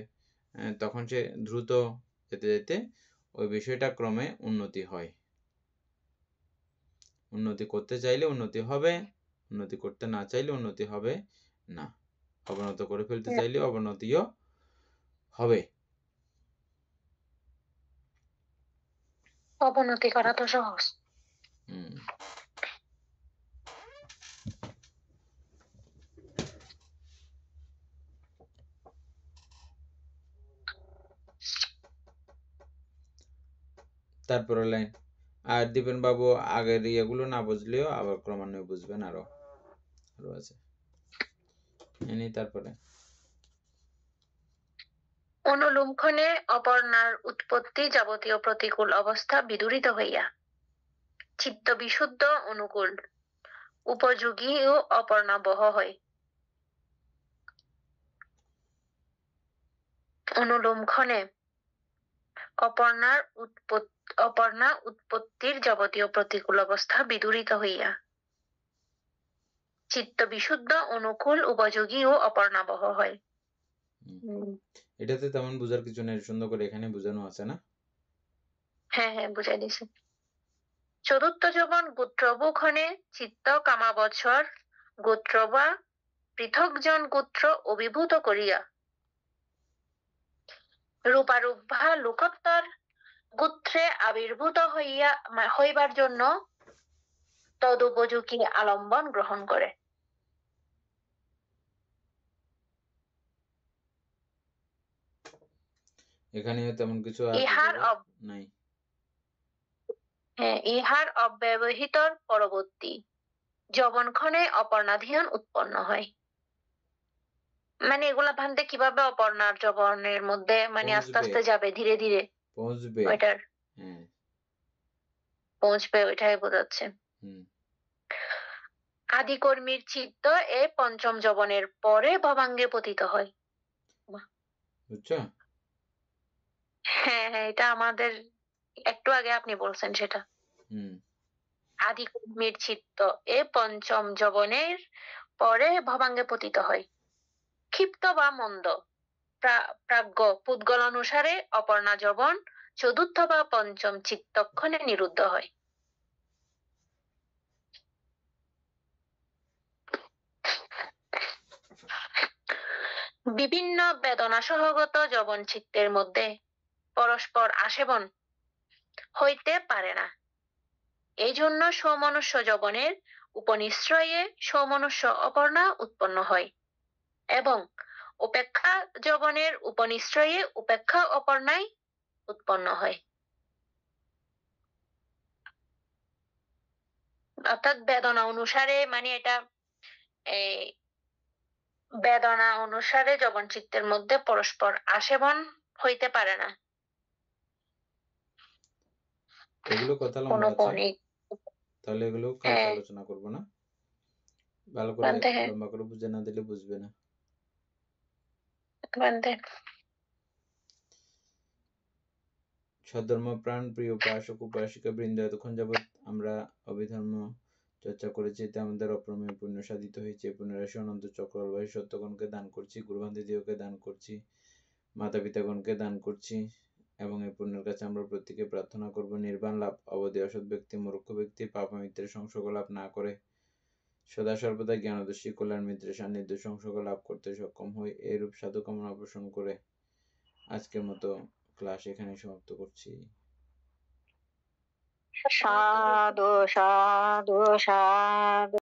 তখন সে দ্রুত যেতে যেতে ওই বিষয়টা ক্রমে উন্নতি হয়। উন্নতি করতে চাইলে উন্নতি হবে, উন্নতি করতে না চাইলে উন্নতি হবে না। অবনত করে ফেলতে চাইলে অবনতিও হবে। অবনতি করা তো সহজ। তারপরে লাইন আর দিবেন বাবু, আগের ইয়েগুলো না বুঝলেও আবার ক্রমান্বয়ে বুঝবেন, আরো আছে এনি। তারপরে অনুলুম্ফনে অপর্ণার উৎপত্তি যাবতীয় প্রতিকূল অবস্থা বিদূরিত হইয়া চিত্ত বিশুদ্ধ অনুকূল উপযোগী ও অপর্ণাবহ হয়। অনুলুম্ফনে অপর্ণা উৎপত্তির যাবতীয় প্রতিকূল অবস্থা বিদূরিত হইয়া চিত্ত বিশুদ্ধ অনুকূল উপযোগী ও অপর্ণাবহ হয়। এটাতে তেমন বুঝার কিছু নেই, সুন্দর করে এখানে বোঝানো আছে না? হ্যাঁ হ্যাঁ বুঝাই দিছে। চতুর্থ যবন গোত্রবুক্ষণে চিত্ত কামাবৎসর গোত্র বা পৃথকজন গোত্র অভিভূত করিয়া রূপারূপা লোকোত্তর গোত্রে আবির্ভূত হইবার জন্য তদুপযোগী আলম্বন গ্রহণ করে। এখানে তেমন কিছু নাই। হ্যাঁ ইহার অব্যবহিতর পরবর্তী যবনক্ষণে অপর্ণাধিয়ন উৎপন্ন হয়। মানে এগুলা ভাঙতে কিভাবে অপর্ণার যবনের মধ্যে মানে আস্তে আস্তে যাবে, ধীরে ধীরে পৌঁছবে, ওইটার পৌঁছবে, ওইটাই বোঝাচ্ছে। আদিকর্মীর চিত্ত এ পঞ্চম যবনের পরে ভবাঙ্গে পতিত হয়। বুঝছো? হ্যাঁ হ্যাঁ এটা আমাদের একটু আগে আপনি বলছেন সেটা। আদিকর্মীর চিত্ত এ পঞ্চম যবনের পরে ভবাঙ্গে পতিত হয়। ক্ষিপ্ত বা মন্দ প্রাজ্ঞ পুদ্গল অনুসারে অপর্ণা যবন চতুর্থ বা পঞ্চম চিত্তক্ষণে নিরুদ্ধ হয়। বিভিন্ন বেদনা সহগত যবন চিত্তের মধ্যে পরস্পর আসেবন হইতে পারে না। এই জন্য সৌমনুষ্য যবনের উপনিশ্রয়ে সৌমনুষ্য অপর্ণা উৎপন্ন হয় এবং উপেক্ষা যবনের উপনিশ্রয়ে উপেক্ষা অপর্ণাই উৎপন্ন হয়। অর্থাৎ বেদনা অনুসারে মানে এটা এই বেদনা অনুসারে যবন চিত্তের মধ্যে পরস্পর আসেবন হইতে পারে না এগুলো কথা কোনো লম্বা আছে, কৌণিক। তাহলে এগুলো কালকে হ্যাঁ আলোচনা করব না। ভালো করে বান্ধে, হ্যাঁ লম্বা করে বুঝে না দিলে বুঝবে না। বান্ধে। সধর্মপ্রাণ প্রিয় উপাসক উপাসিকা বৃন্দ, এতক্ষণ যাবৎ আমরা অভিধর্ম চর্চা করেছি, এতে আমাদের অপ্রমেয় পুণ্য সাধিত হয়েছে। পুনরাশি অনন্ত চক্রবাসী সত্যগণকে দান করছি, গুরুবান্ধবীদেরকে দান করছি, মাতা পিতাগণকে দান করছি, এবং এই পুণ্যের কাছে আমরা প্রত্যেকে প্রার্থনা করব নির্বাণ লাভ। অবধি অসৎ ব্যক্তি মূর্খ ব্যক্তি পাপ মিত্রের সংসর্গ লাভ না করে সদা সর্বদা জ্ঞানদর্শী কল্যাণ মিত্রের সান্নিধ্য সংসর্গ লাভ করতে সক্ষম হয়, এরূপ সাধু কামনা পোষণ করে আজকের মতো ক্লাস এখানে সমাপ্ত করছি। সাধু সাধু সাধু।